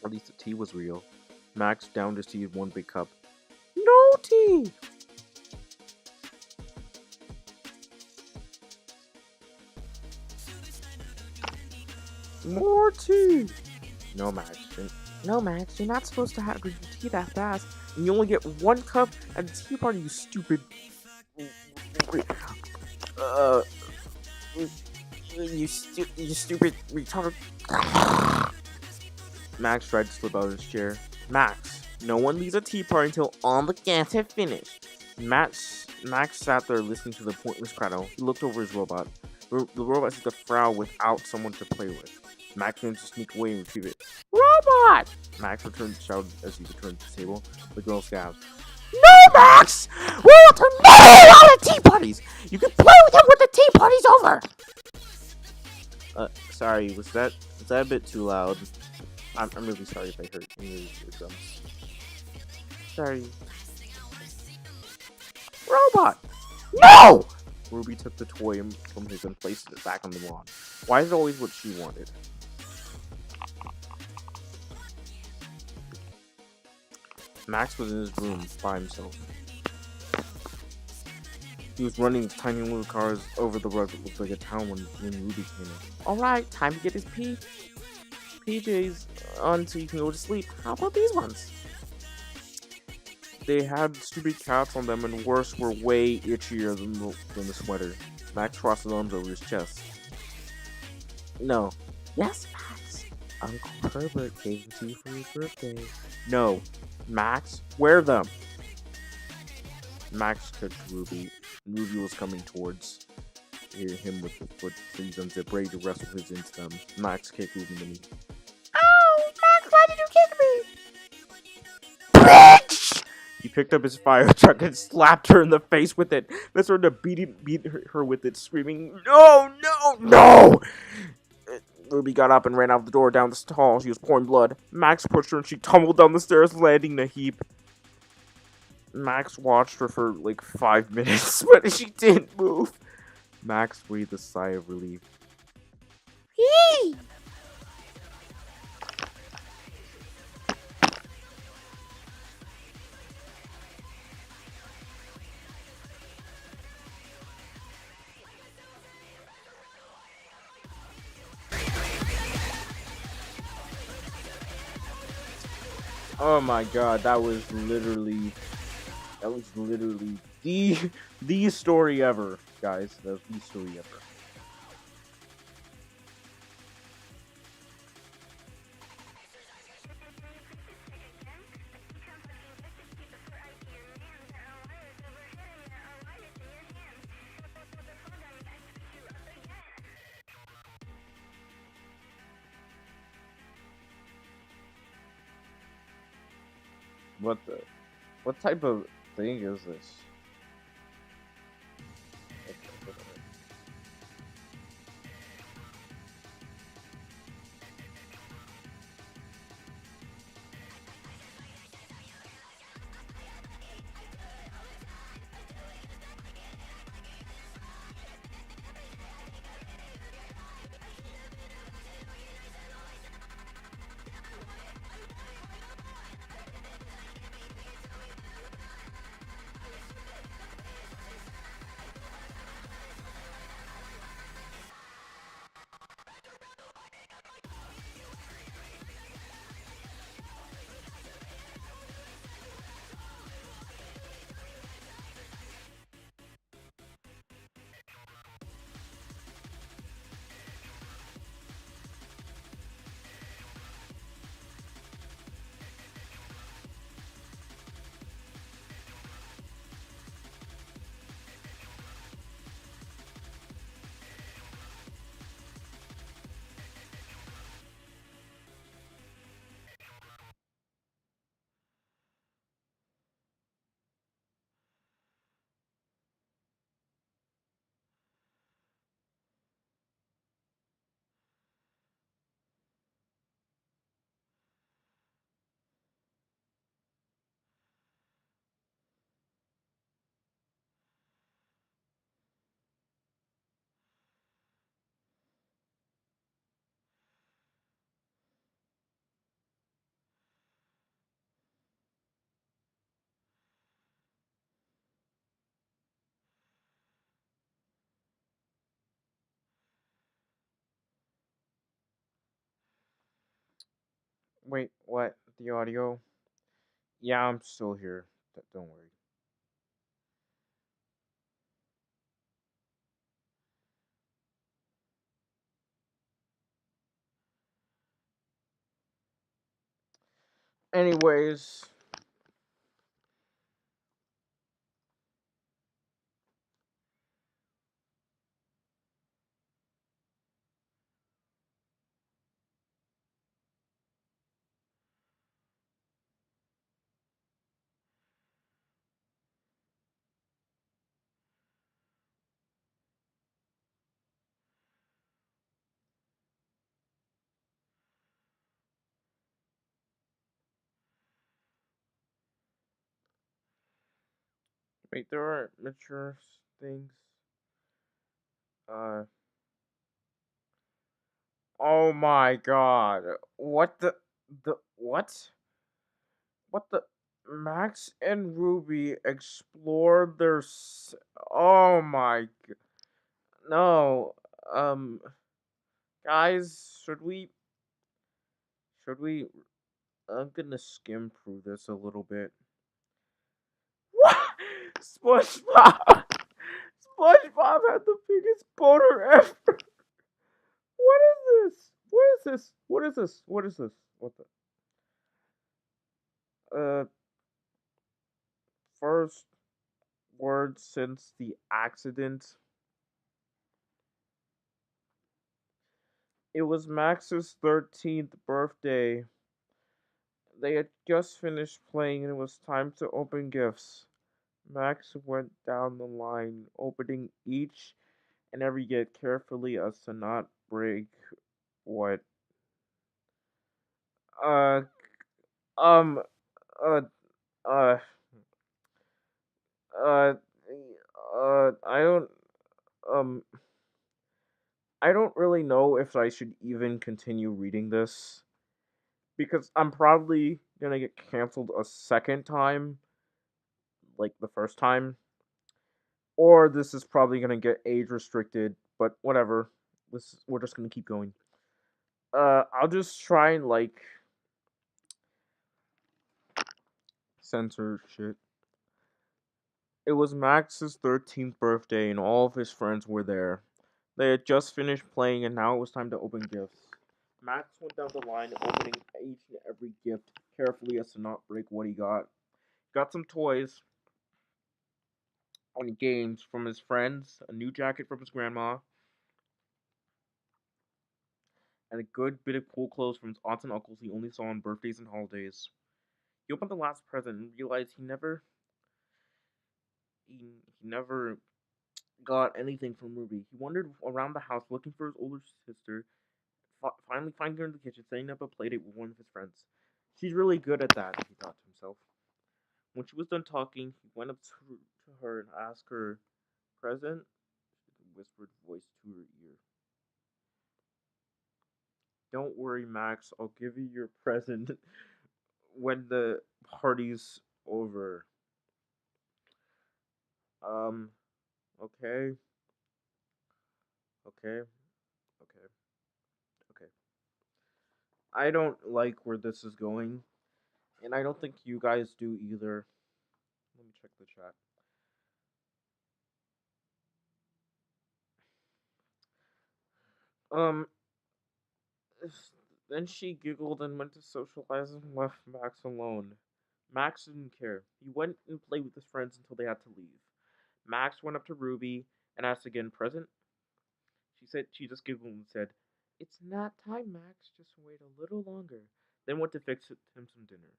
At least the tea was real. Max downed his tea in one big cup. No tea! More tea! No, Max. No, Max, you're not supposed to have drink tea that fast. And you only get 1 cup at a tea party, you stupid... You stupid retard. Max tried to slip out of his chair. Max, no one leaves a tea party until all the guests have finished. Max sat there listening to the pointless prattle. He looked over his robot. The robot seemed to frown without someone to play with. Max managed to sneak away and retrieve it. Robot! Max shouted as he returned to the table. The girl gasped. No, Max! We want to never allow the tea parties! You can play with him when the tea party's over! Sorry, was that a bit too loud? I'm really sorry if I hurt any of your eardrums. Sorry. Robot! No! Ruby took the toy from his and placed it back on the lawn. Why is it always what she wanted? Max was in his room by himself. He was running his tiny little cars over the rug that looked like a town when Ruby came in. Alright, time to get his PJs on so you can go to sleep. How about these ones? They had stupid cats on them and worse, were way itchier than the sweater. Max crossed his arms over his chest. No. Yes, Max. Uncle Herbert gave them to you for your birthday. No. Max, wear them. Max took Ruby. Ruby was coming towards him with the foot sleeves unzipped, ready to wrestle his into them. Max kicked Ruby in the knee. Oh, Max, why did you kick me? Bitch! He picked up his fire truck and slapped her in the face with it. Then started to beat her with it, screaming, No, no, no! Ruby got up and ran out the door down the hall. She was pouring blood. Max pushed her and she tumbled down the stairs, landing in a heap. Max watched her for like 5 minutes, but she didn't move. Max breathed a sigh of relief. Yee! Oh my god, that was literally the story ever, guys. That was the story ever. What type of thing is this? Wait, what? The audio? Yeah, I'm still here. Don't worry. Anyways, wait, there are mature things. Uh, oh my god. What the what? What the Max and Ruby explore their oh my no. Um guys, should we I'm gonna skim through this a little bit. What? SpongeBob SpongeBob had the biggest boner ever. What is this? What is this? What is this? What is this? What the first word since the accident. It was Max's 13th birthday. They had just finished playing and it was time to open gifts. Max went down the line, opening each and every gift carefully as to not break what uh um uh uh uh I um don't really know if I should even continue reading this because I'm probably gonna get canceled a second time, like the first time, or this is probably gonna get age restricted. But whatever, we're just gonna keep going. I'll just try and like censor shit. It was Max's 13th birthday, and all of his friends were there. They had just finished playing, and now it was time to open gifts. Max went down the line, opening each and every gift carefully as to not break what he got. Got some toys and games from his friends, a new jacket from his grandma, and a good bit of cool clothes from his aunts and uncles he only saw on birthdays and holidays. He opened the last present and realized he never got anything from Ruby. He wandered around the house looking for his older sister, finally finding her in the kitchen, setting up a playdate with one of his friends. She's really good at that, he thought to himself. When she was done talking, he went up to her and asked her, "Present?" A whispered voice to her ear. "Don't worry, Max. I'll give you your present when the party's over." Um, okay. Okay. Okay. Okay. I don't like where this is going, and I don't think you guys do either. Let me check the chat. Um, then she giggled and went to socialize and left Max alone. Max didn't care. He went and played with his friends until they had to leave. Max went up to Ruby and asked again, "Present?" She just giggled and said, "It's not time, Max. Just wait a little longer." Then went to fix him some dinner.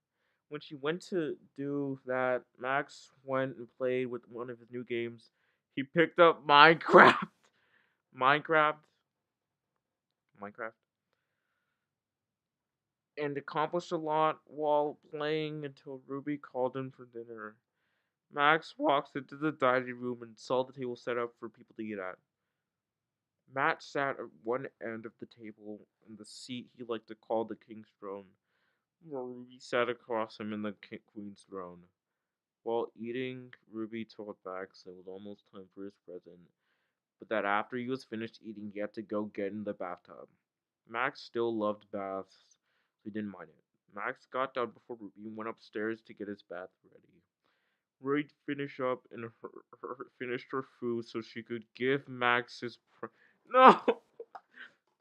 When she went to do that, Max went and played with one of his new games. He picked up Minecraft. Minecraft. Minecraft. And accomplished a lot while playing until Ruby called him for dinner. Max walks into the dining room and saw the table set up for people to eat at. Matt sat at one end of the table in the seat he liked to call the king's throne, while Ruby sat across him in the queen's throne. While eating, Ruby told Max it was almost time for his present, but that after he was finished eating, he had to go get in the bathtub. Max still loved baths, so he didn't mind it. Max got done before Ruby went upstairs to get his bath ready. Ruby finished up and finished her food so she could give Max his. No!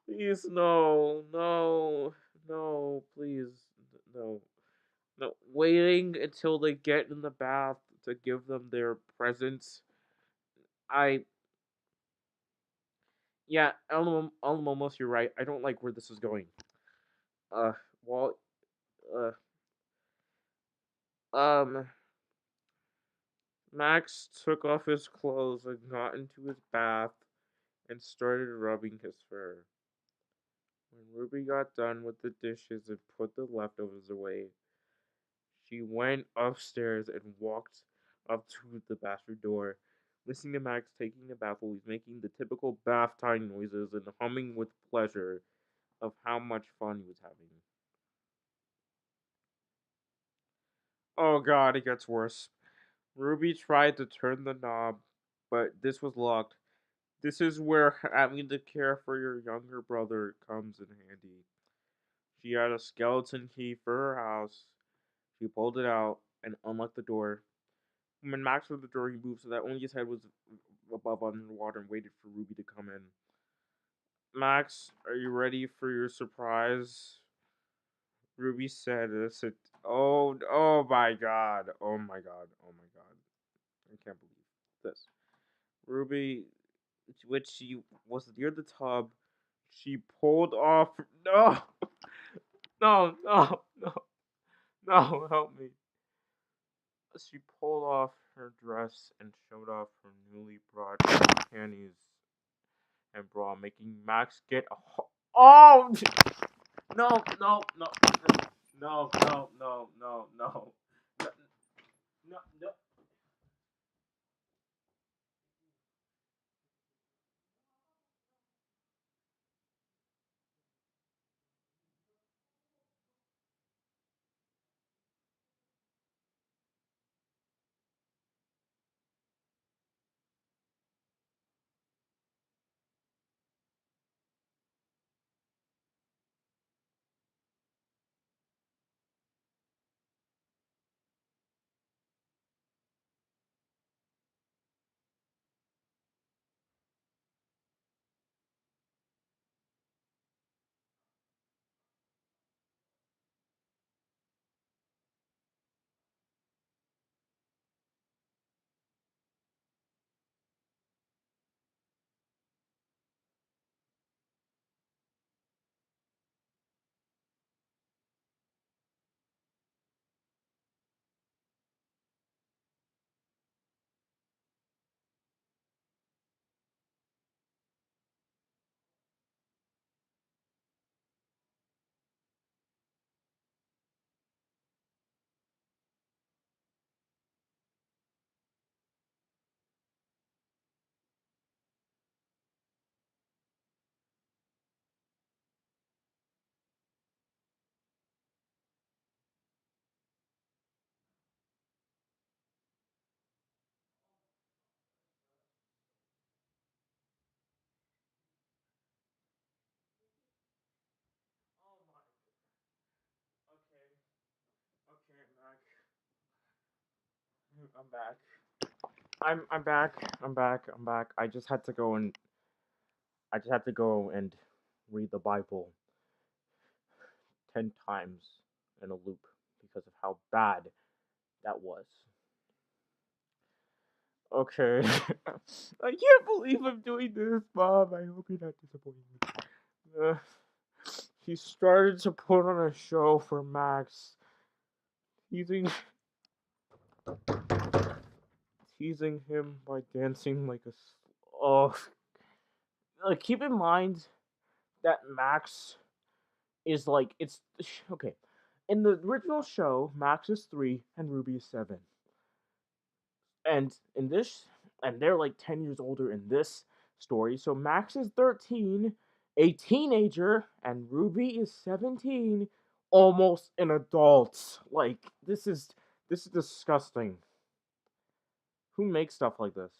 Please, no, no, no, please, no. No, waiting until they get in the bath to give them their presents. I Yeah, almost you're right. I don't like where this is going. Uh, well, uh, um, Max took off his clothes and got into his bath and started rubbing his fur. When Ruby got done with the dishes and put the leftovers away, she went upstairs and walked up to the bathroom door, listening to Max taking a bath while he's making the typical bath time noises and humming with pleasure of how much fun he was having. Oh god, it gets worse. Ruby tried to turn the knob, but this was locked. This is where having to care for your younger brother comes in handy. She had a skeleton key for her house. She pulled it out and unlocked the door. When Max opened the door, he moved so that only his head was above underwater and waited for Ruby to come in. Max, are you ready for your surprise? Ruby said, oh my god, oh my god, oh my god. I can't believe this. Ruby, which she was near the tub, she pulled off. No! No, no, no, no, help me. She pulled off her dress and showed off her newly brought panties and bra, making Max get a oh no no no no no no no no no no. Okay, I'm back. I'm back. I'm back. I'm back. I just had to go and read the Bible 10 times in a loop because of how bad that was. Okay. I can't believe I'm doing this, Bob. I hope you're not disappointed. Uh, he started to put on a show for Max, teasing teasing him by dancing like a. Oh, keep in mind that Max is like it's okay. In the original show, Max is 3 and Ruby is 7. And in this and they're like 10 years older in this story. So Max is 13, a teenager, and Ruby is 17, almost an adult. Like this is disgusting. Who makes stuff like this?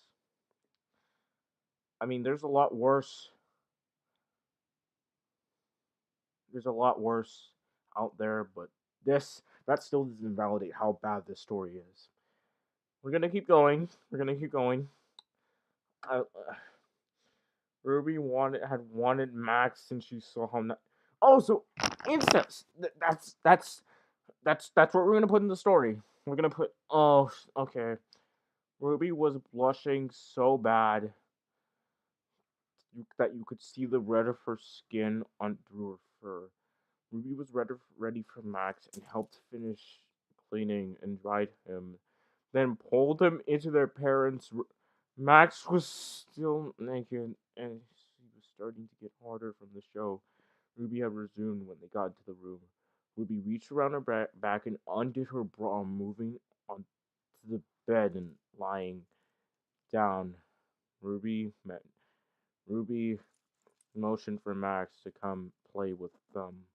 I mean, there's a lot worse. There's a lot worse out there, but that still doesn't validate how bad this story is. We're gonna keep going. We're gonna keep going. Uh, Ruby had wanted Max since she saw how. Oh, so incest. That's what we're gonna put in the story. We're gonna put. Oh, okay. Ruby was blushing so bad that you could see the red of her skin on through her fur. Ruby was ready for Max and helped finish cleaning and dried him, then pulled him into their parents' room. Max was still naked, and he was starting to get harder from the show. Ruby had resumed when they got into the room. Ruby reached around her back and undid her bra, moving onto the bed and lying down. Ruby motioned for Max to come play with them.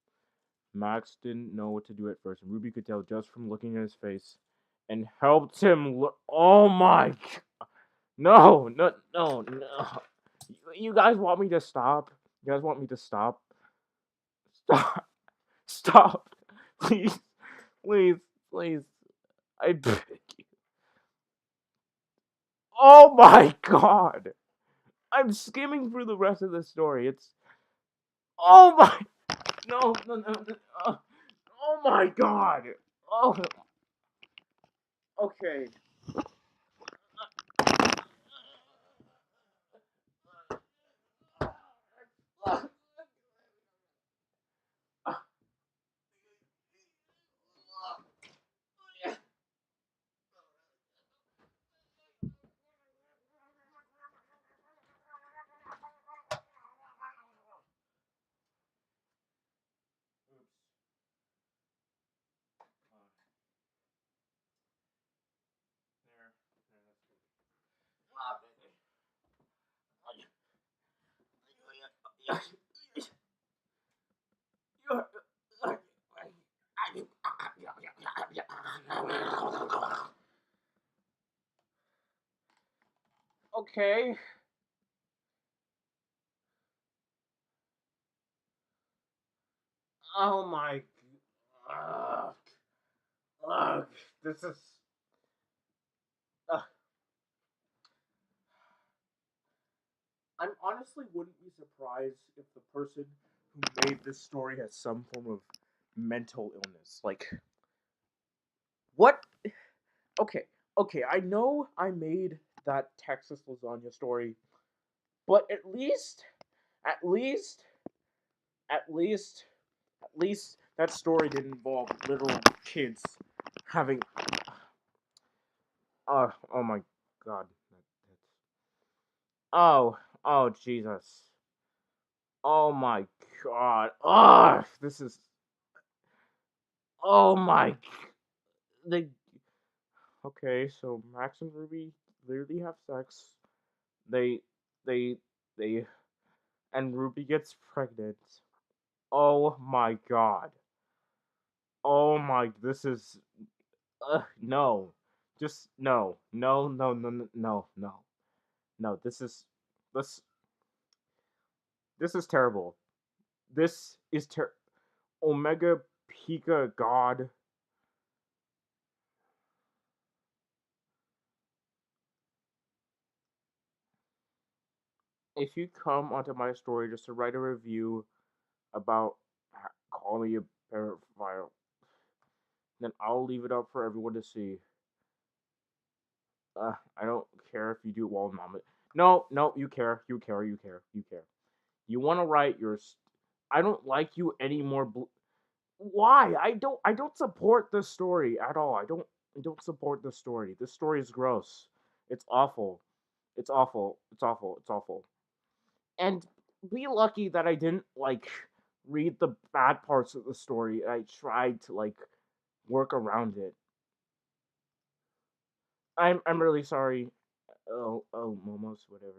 Max didn't know what to do at first, and Ruby could tell just from looking at his face, and helped him look. Oh my! No! You guys want me to stop? You guys want me to stop? Stop! Stop! Please, please, please! I beg you. Oh my God! I'm skimming through the rest of the story. It's. Oh my! No! Oh my God! Oh. Okay. Okay. Oh my. Ugh. Ugh. This is. Ugh. I honestly wouldn't be surprised if the person who made this story has some form of mental illness. Like, what? Okay, I know I made that Texas lasagna story, but at least, at least, at least, at least that story didn't involve literal kids having. Oh my God. Oh Jesus. Oh my God. This is. Oh my. They. Okay, so Max and Ruby literally have sex. They, they, they, and Ruby gets pregnant. Oh my God. Oh my. This is. No. Just no. No. This. This is terrible. This is Omega Pika God. If you come onto my story just to write a review about calling me a pedophile, then I'll leave it up for everyone to see. I don't care if you do it while I'm No, you care. You want to write yours. I don't like you anymore. Why? I don't support this story at all. I don't support this story. This story is gross. It's awful. It's awful. It's awful. It's awful. And be lucky that I didn't like read the bad parts of the story. I tried to like work around it. I'm really sorry. Oh, Momos, whatever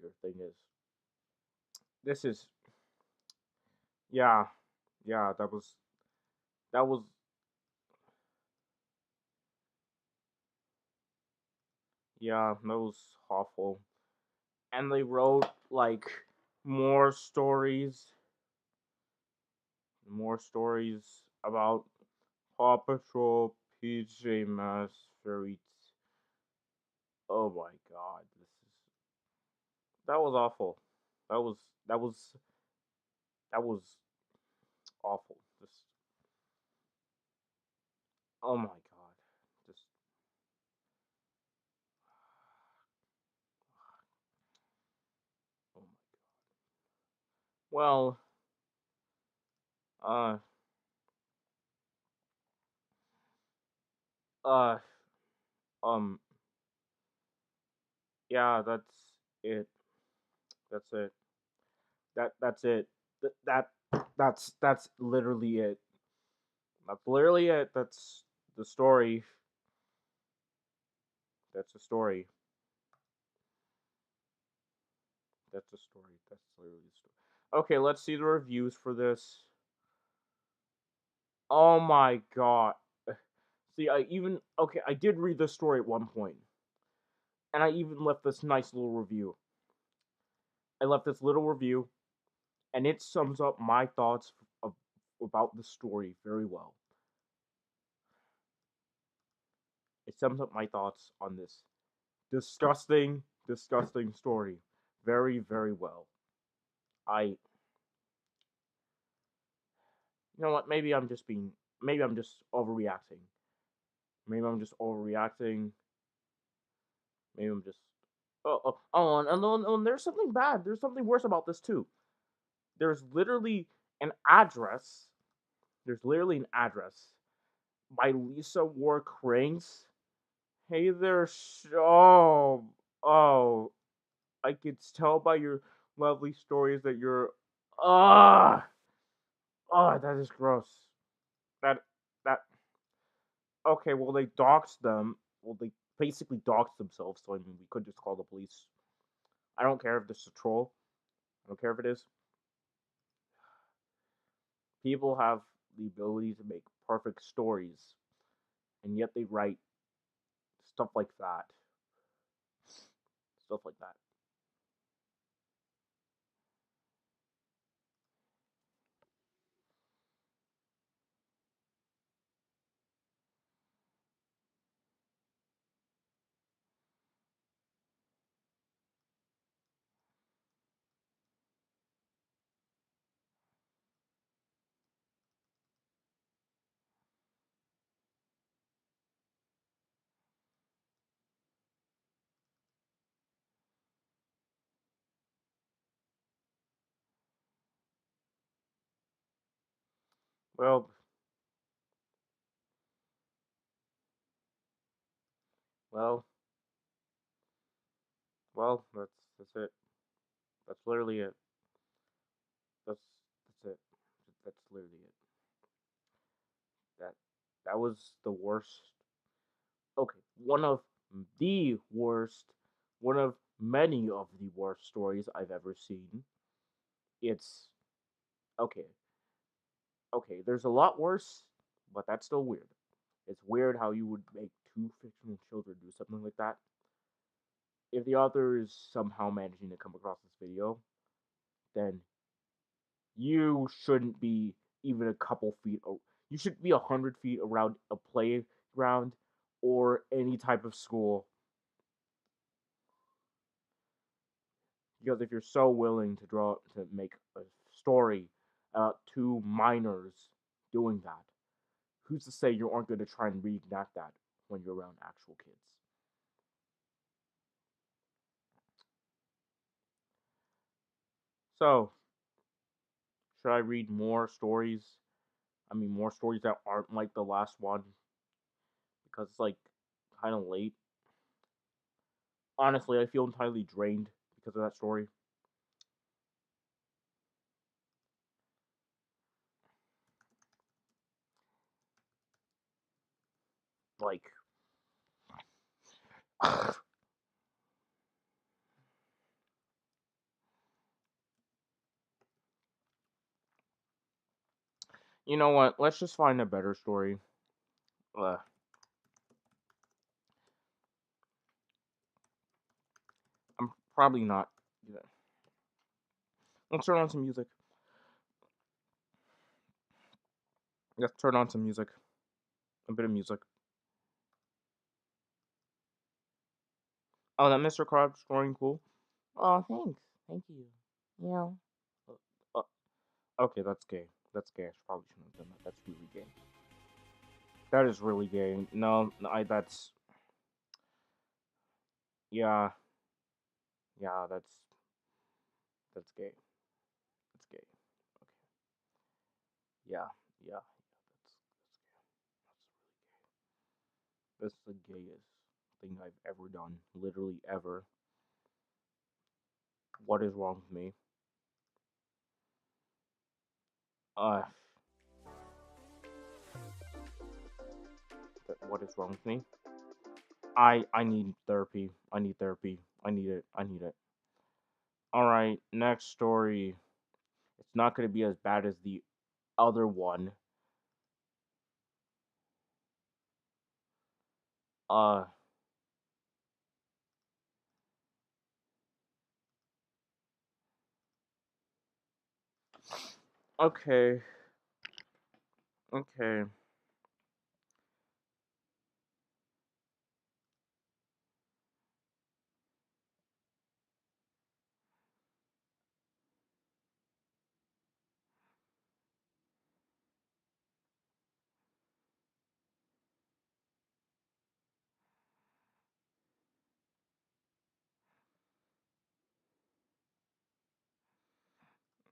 your thing is. This is yeah, yeah. That was yeah. That was awful. And they wrote like more stories, more stories about Paw Patrol PJ Masquerade. Oh my god, that was awful. That was that was that was awful. Just oh my god. Just oh my. Well, uh uh um yeah, it. That's it. That's it. That's literally it. That's literally it. That's the story. That's the story. That's the story. That's literally the story. Okay, let's see the reviews for this. Oh my god. See, I did read this story at one point, and I even left this nice little review. I left this little review, and it sums up my thoughts about the story very well. It sums up my thoughts on this disgusting, disgusting story very, very well. You know what? Maybe I'm just overreacting. Maybe I'm just overreacting. Maybe I'm just, and there's something bad. There's something worse about this too. There's literally an address. There's literally an address by Lisa Ward Cranks. Hey there, oh, I could tell by your lovely stories that you're, ah. That is gross. That that okay. Well, they doxed them. Well, they basically doxed themselves. So I mean, we could just call the police. I don't care if this is a troll. I don't care if it is. People have the ability to make perfect stories, and yet they write stuff like that. Stuff like that. Well, well, well. That's it. That's literally it. That's it. That's literally it. That that was the worst. Okay, one of the worst, one of many of the worst stories I've ever seen. It's okay. Okay, there's a lot worse, but that's still weird. It's weird how you would make two fictional children do something like that. If the author is somehow managing to come across this video, then you shouldn't be even a couple feet. You should be 100 feet around a playground or any type of school. Because if you're so willing to make a story about two minors doing that, who's to say you aren't going to try and reenact that when you're around actual kids? So, should I read more stories? I mean, more stories that aren't like the last one because it's like kind of late. Honestly, I feel entirely drained because of that story. Like, you know what? Let's just find a better story. I'm probably not. Let's turn on some music. Let's turn on some music. A bit of music. Oh, that Mr. Krabs scoring cool. Oh, thanks. Thank you. Yeah. Uh, okay, that's gay. That's gay. I probably shouldn't have done that. That's really gay. That is really gay. No, that's... Yeah. Yeah, that's gay. That's gay. Okay. Yeah. Yeah. That's the gayest thing I've ever done. Literally ever. What is wrong with me? What is wrong with me? I need therapy. I need therapy. I need it. I need it. Alright, next story. It's not gonna be as bad as the other one. Okay. Okay.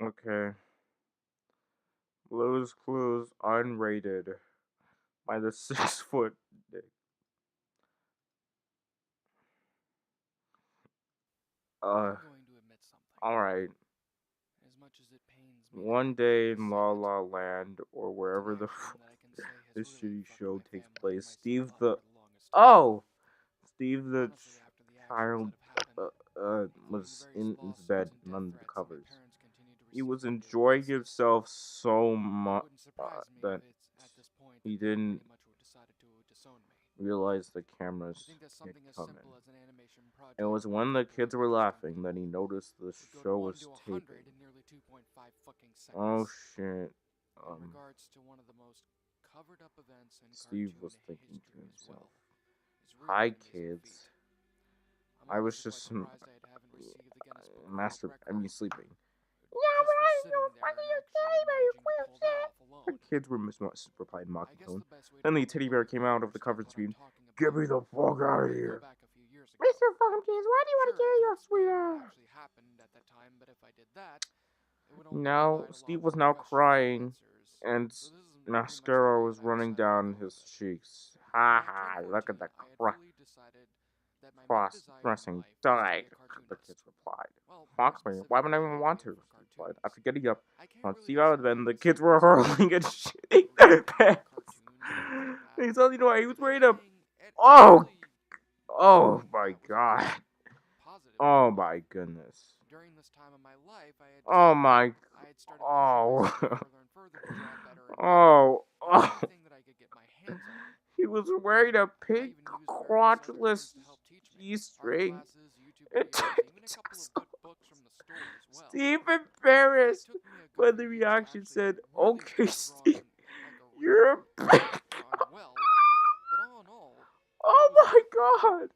Okay. Blue's Clues unrated by the 6 foot dick. I'm going to admit something. Alright. As much as it pains me. One day in La La Land, or wherever the fuck this shitty show takes place, Steve the child was in his bed and under the covers. He was enjoying himself so much that he didn't realize the cameras had come in. It was when the kids were laughing that he noticed the show was taping. Oh shit. Steve was thinking to himself, "Hi kids. I was just sleeping. Yeah, right. No funny you. The kids were replied mocking tone. Then the teddy bear came out of the cover and screamed, "Get me the fuck out of here! Mr. Funkins, why do you want to kill your sweetheart?" Now, Steve was now crying, and mascara was running down his cheeks. Ha ha, look at the cross-dressing dyke, the kids replied. Fuck me, why would I even want to? Replied. After getting up, on Steve out of bed, the kids were hurling and shitting their pants. They suddenly know he was wearing a... Oh my god. Oh my goodness. Oh my... Oh. He was wearing a pink crotchless G-string. Steve embarrassed, but the reaction said, "Okay, Steve, you're a pig." Oh my god.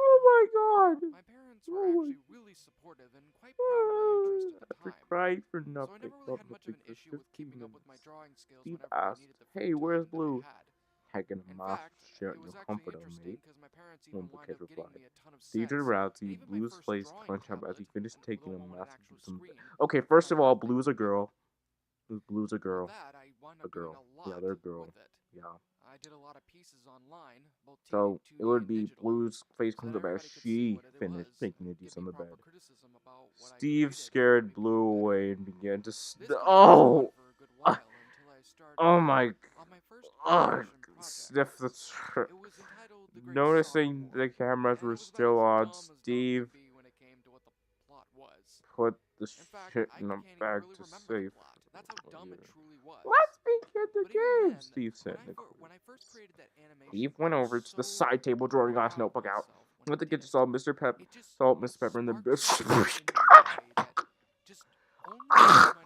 Oh my god. My parents were actually really supportive and quite proud of my interest at the time. Cried for So I nothing. never really had much of an issue with keeping up with my drawing skills Steve whenever I asked, needed the "Hey, free where's time that Blue?" I had. Hacking a In mouth fact, shut it your was actually comforter, interesting mate. because my parents One even the wound kid up getting replied. me a ton of Steve sets. turned around to And see even my Blue's first face drawing clench up as he tablet, finished with taking the a one with an massive actual some. screen. Okay, first of all, Blue's a girl. Blue's a girl. With that, I wound A up doing girl. a lot Yeah, they're a girl. with it. Yeah. I did a lot of pieces online, both So 2D it would and be digital, Blue's face so comes that up as everybody could see she what it finished was, making a give deuce me on the proper bed. criticism about what I Steve created, scared and Blue away and began to. this continued on for a good while until I started Oh my. on my first animation project. Sniff the. It was entitled The Great Noticing Song the cameras and were it was about still as on, dumb as dumb Steve could be when it came to what the plot was. put the In fact, shit I in a can't even bag really to remember the safe. plot. That's how dumb it truly was. Let's begin the But even game, then, Steve said. when I first created that animation, Steve went over to the side table, drawing on his notebook out. With the kitchen saw Mr. Mr. Pepper, and the bitch. just only reached my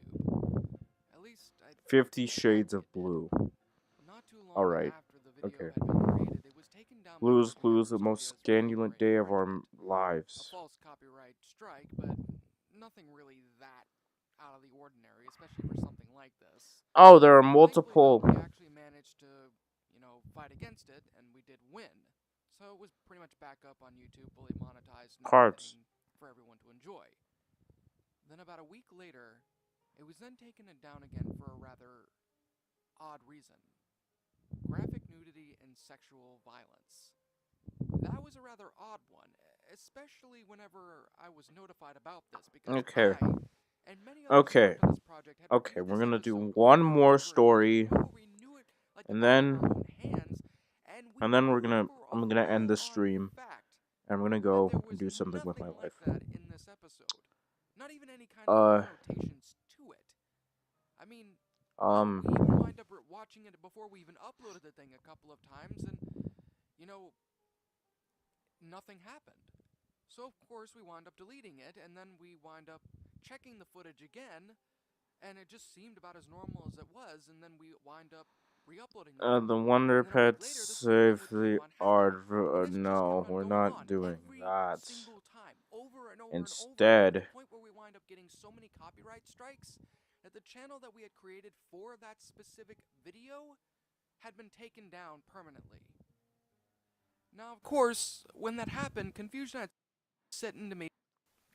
YouTube. At least I 50 Shades of Blue. not too long Alright. after the video Okay. had been created, it was taken down by Blues copyright Clues, the most studios for scandulant day of our A lives. false copyright strike, but nothing really that out of the ordinary, especially for something like this. Oh, there are Thankfully, though, multiple. we actually managed to, fight against it, and we did win. So it was pretty much back up on YouTube, fully monetized and Cards. everything for everyone to enjoy. Then about a week later, it was then taken down again for a rather odd reason. Graphic nudity and sexual violence. That was a rather odd one, especially whenever I was notified about this, because Okay. I and many others who Okay. worked on this project had Okay, reviewed we're this gonna do episode one over and more over again to the story, point where we knew it like the and back of then our own hands, and then we we're knew gonna for I'm a gonna end the full-on stream, fact and I'm gonna that go there and was do something with my nothing like life. that in this episode. Not even any kind of connotations to it. I mean, Um, we even wind up watching it before we even uploaded the thing a couple of times, and, you know, nothing happened. So, of course, we wound up deleting it, and then we wind up checking the footage again, and it just seemed about as normal as it was, and then we wind up re-uploading the the Wonder and then a week Pets later, the same thing save would the keep on happening. art. And this just No, kept on we're going not on doing every that. single time, over and over and over again, to Instead, the point where we wind up getting so many copyright strikes that the channel that we had created for that specific video had been taken down permanently. Now, of course, when that happened, confusion had set into me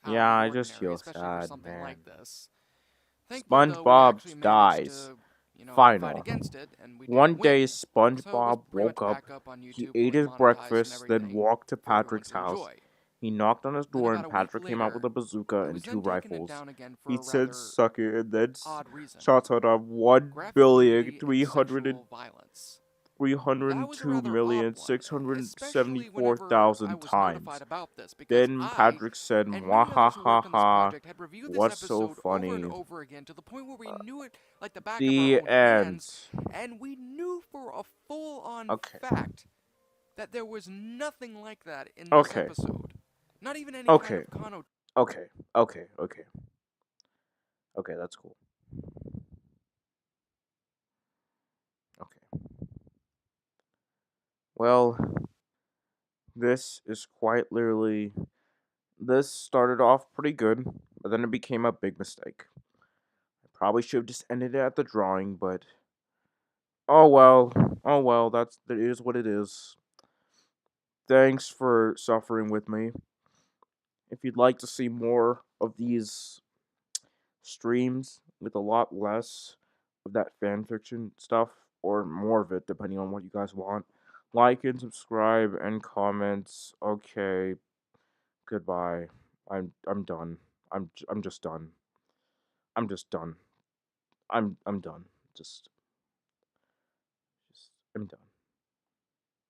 out of yeah, the I just ordinary, feel especially for sad, something man. like this. Thankfully, though, we SpongeBob actually managed dies. to, fight Final. against it, and we did One day, win. So it was SpongeBob pretty woke much up. back up on He YouTube, ate fully his monetized and breakfast, then everything walked to for everyone Patrick's to house. enjoy. He knocked on his Then door, about and a week Patrick came out with a later, bazooka it and was two then taken rifles. down again for He a said, rather "Suck it," and then odd reason. shots out of Graphic nudity and sexual violence. That was a rather odd one, especially whenever I 302,674,000 was notified times. about this, because Then I Patrick said, and many others who worked on this "Mwahahaha, project had reviewed this what's so episode over and funny?" over again to the point where we knew it like the back of The our own end. hands, and we knew for a full-on Okay. fact that there was nothing like that in this Okay. episode. Not even any Okay. kind of connotation. Okay, that's cool. Okay. Well, this is quite literally. This started off pretty good, but then it became a big mistake. I probably should have just ended it at the drawing, but oh well. Oh well, that is what it is. Thanks for suffering with me. If you'd like to see more of these streams with a lot less of that fanfiction stuff, or more of it, depending on what you guys want, like and subscribe and comments. Okay, goodbye. I'm done. I'm just done. I'm just done. I'm done. Just I'm done.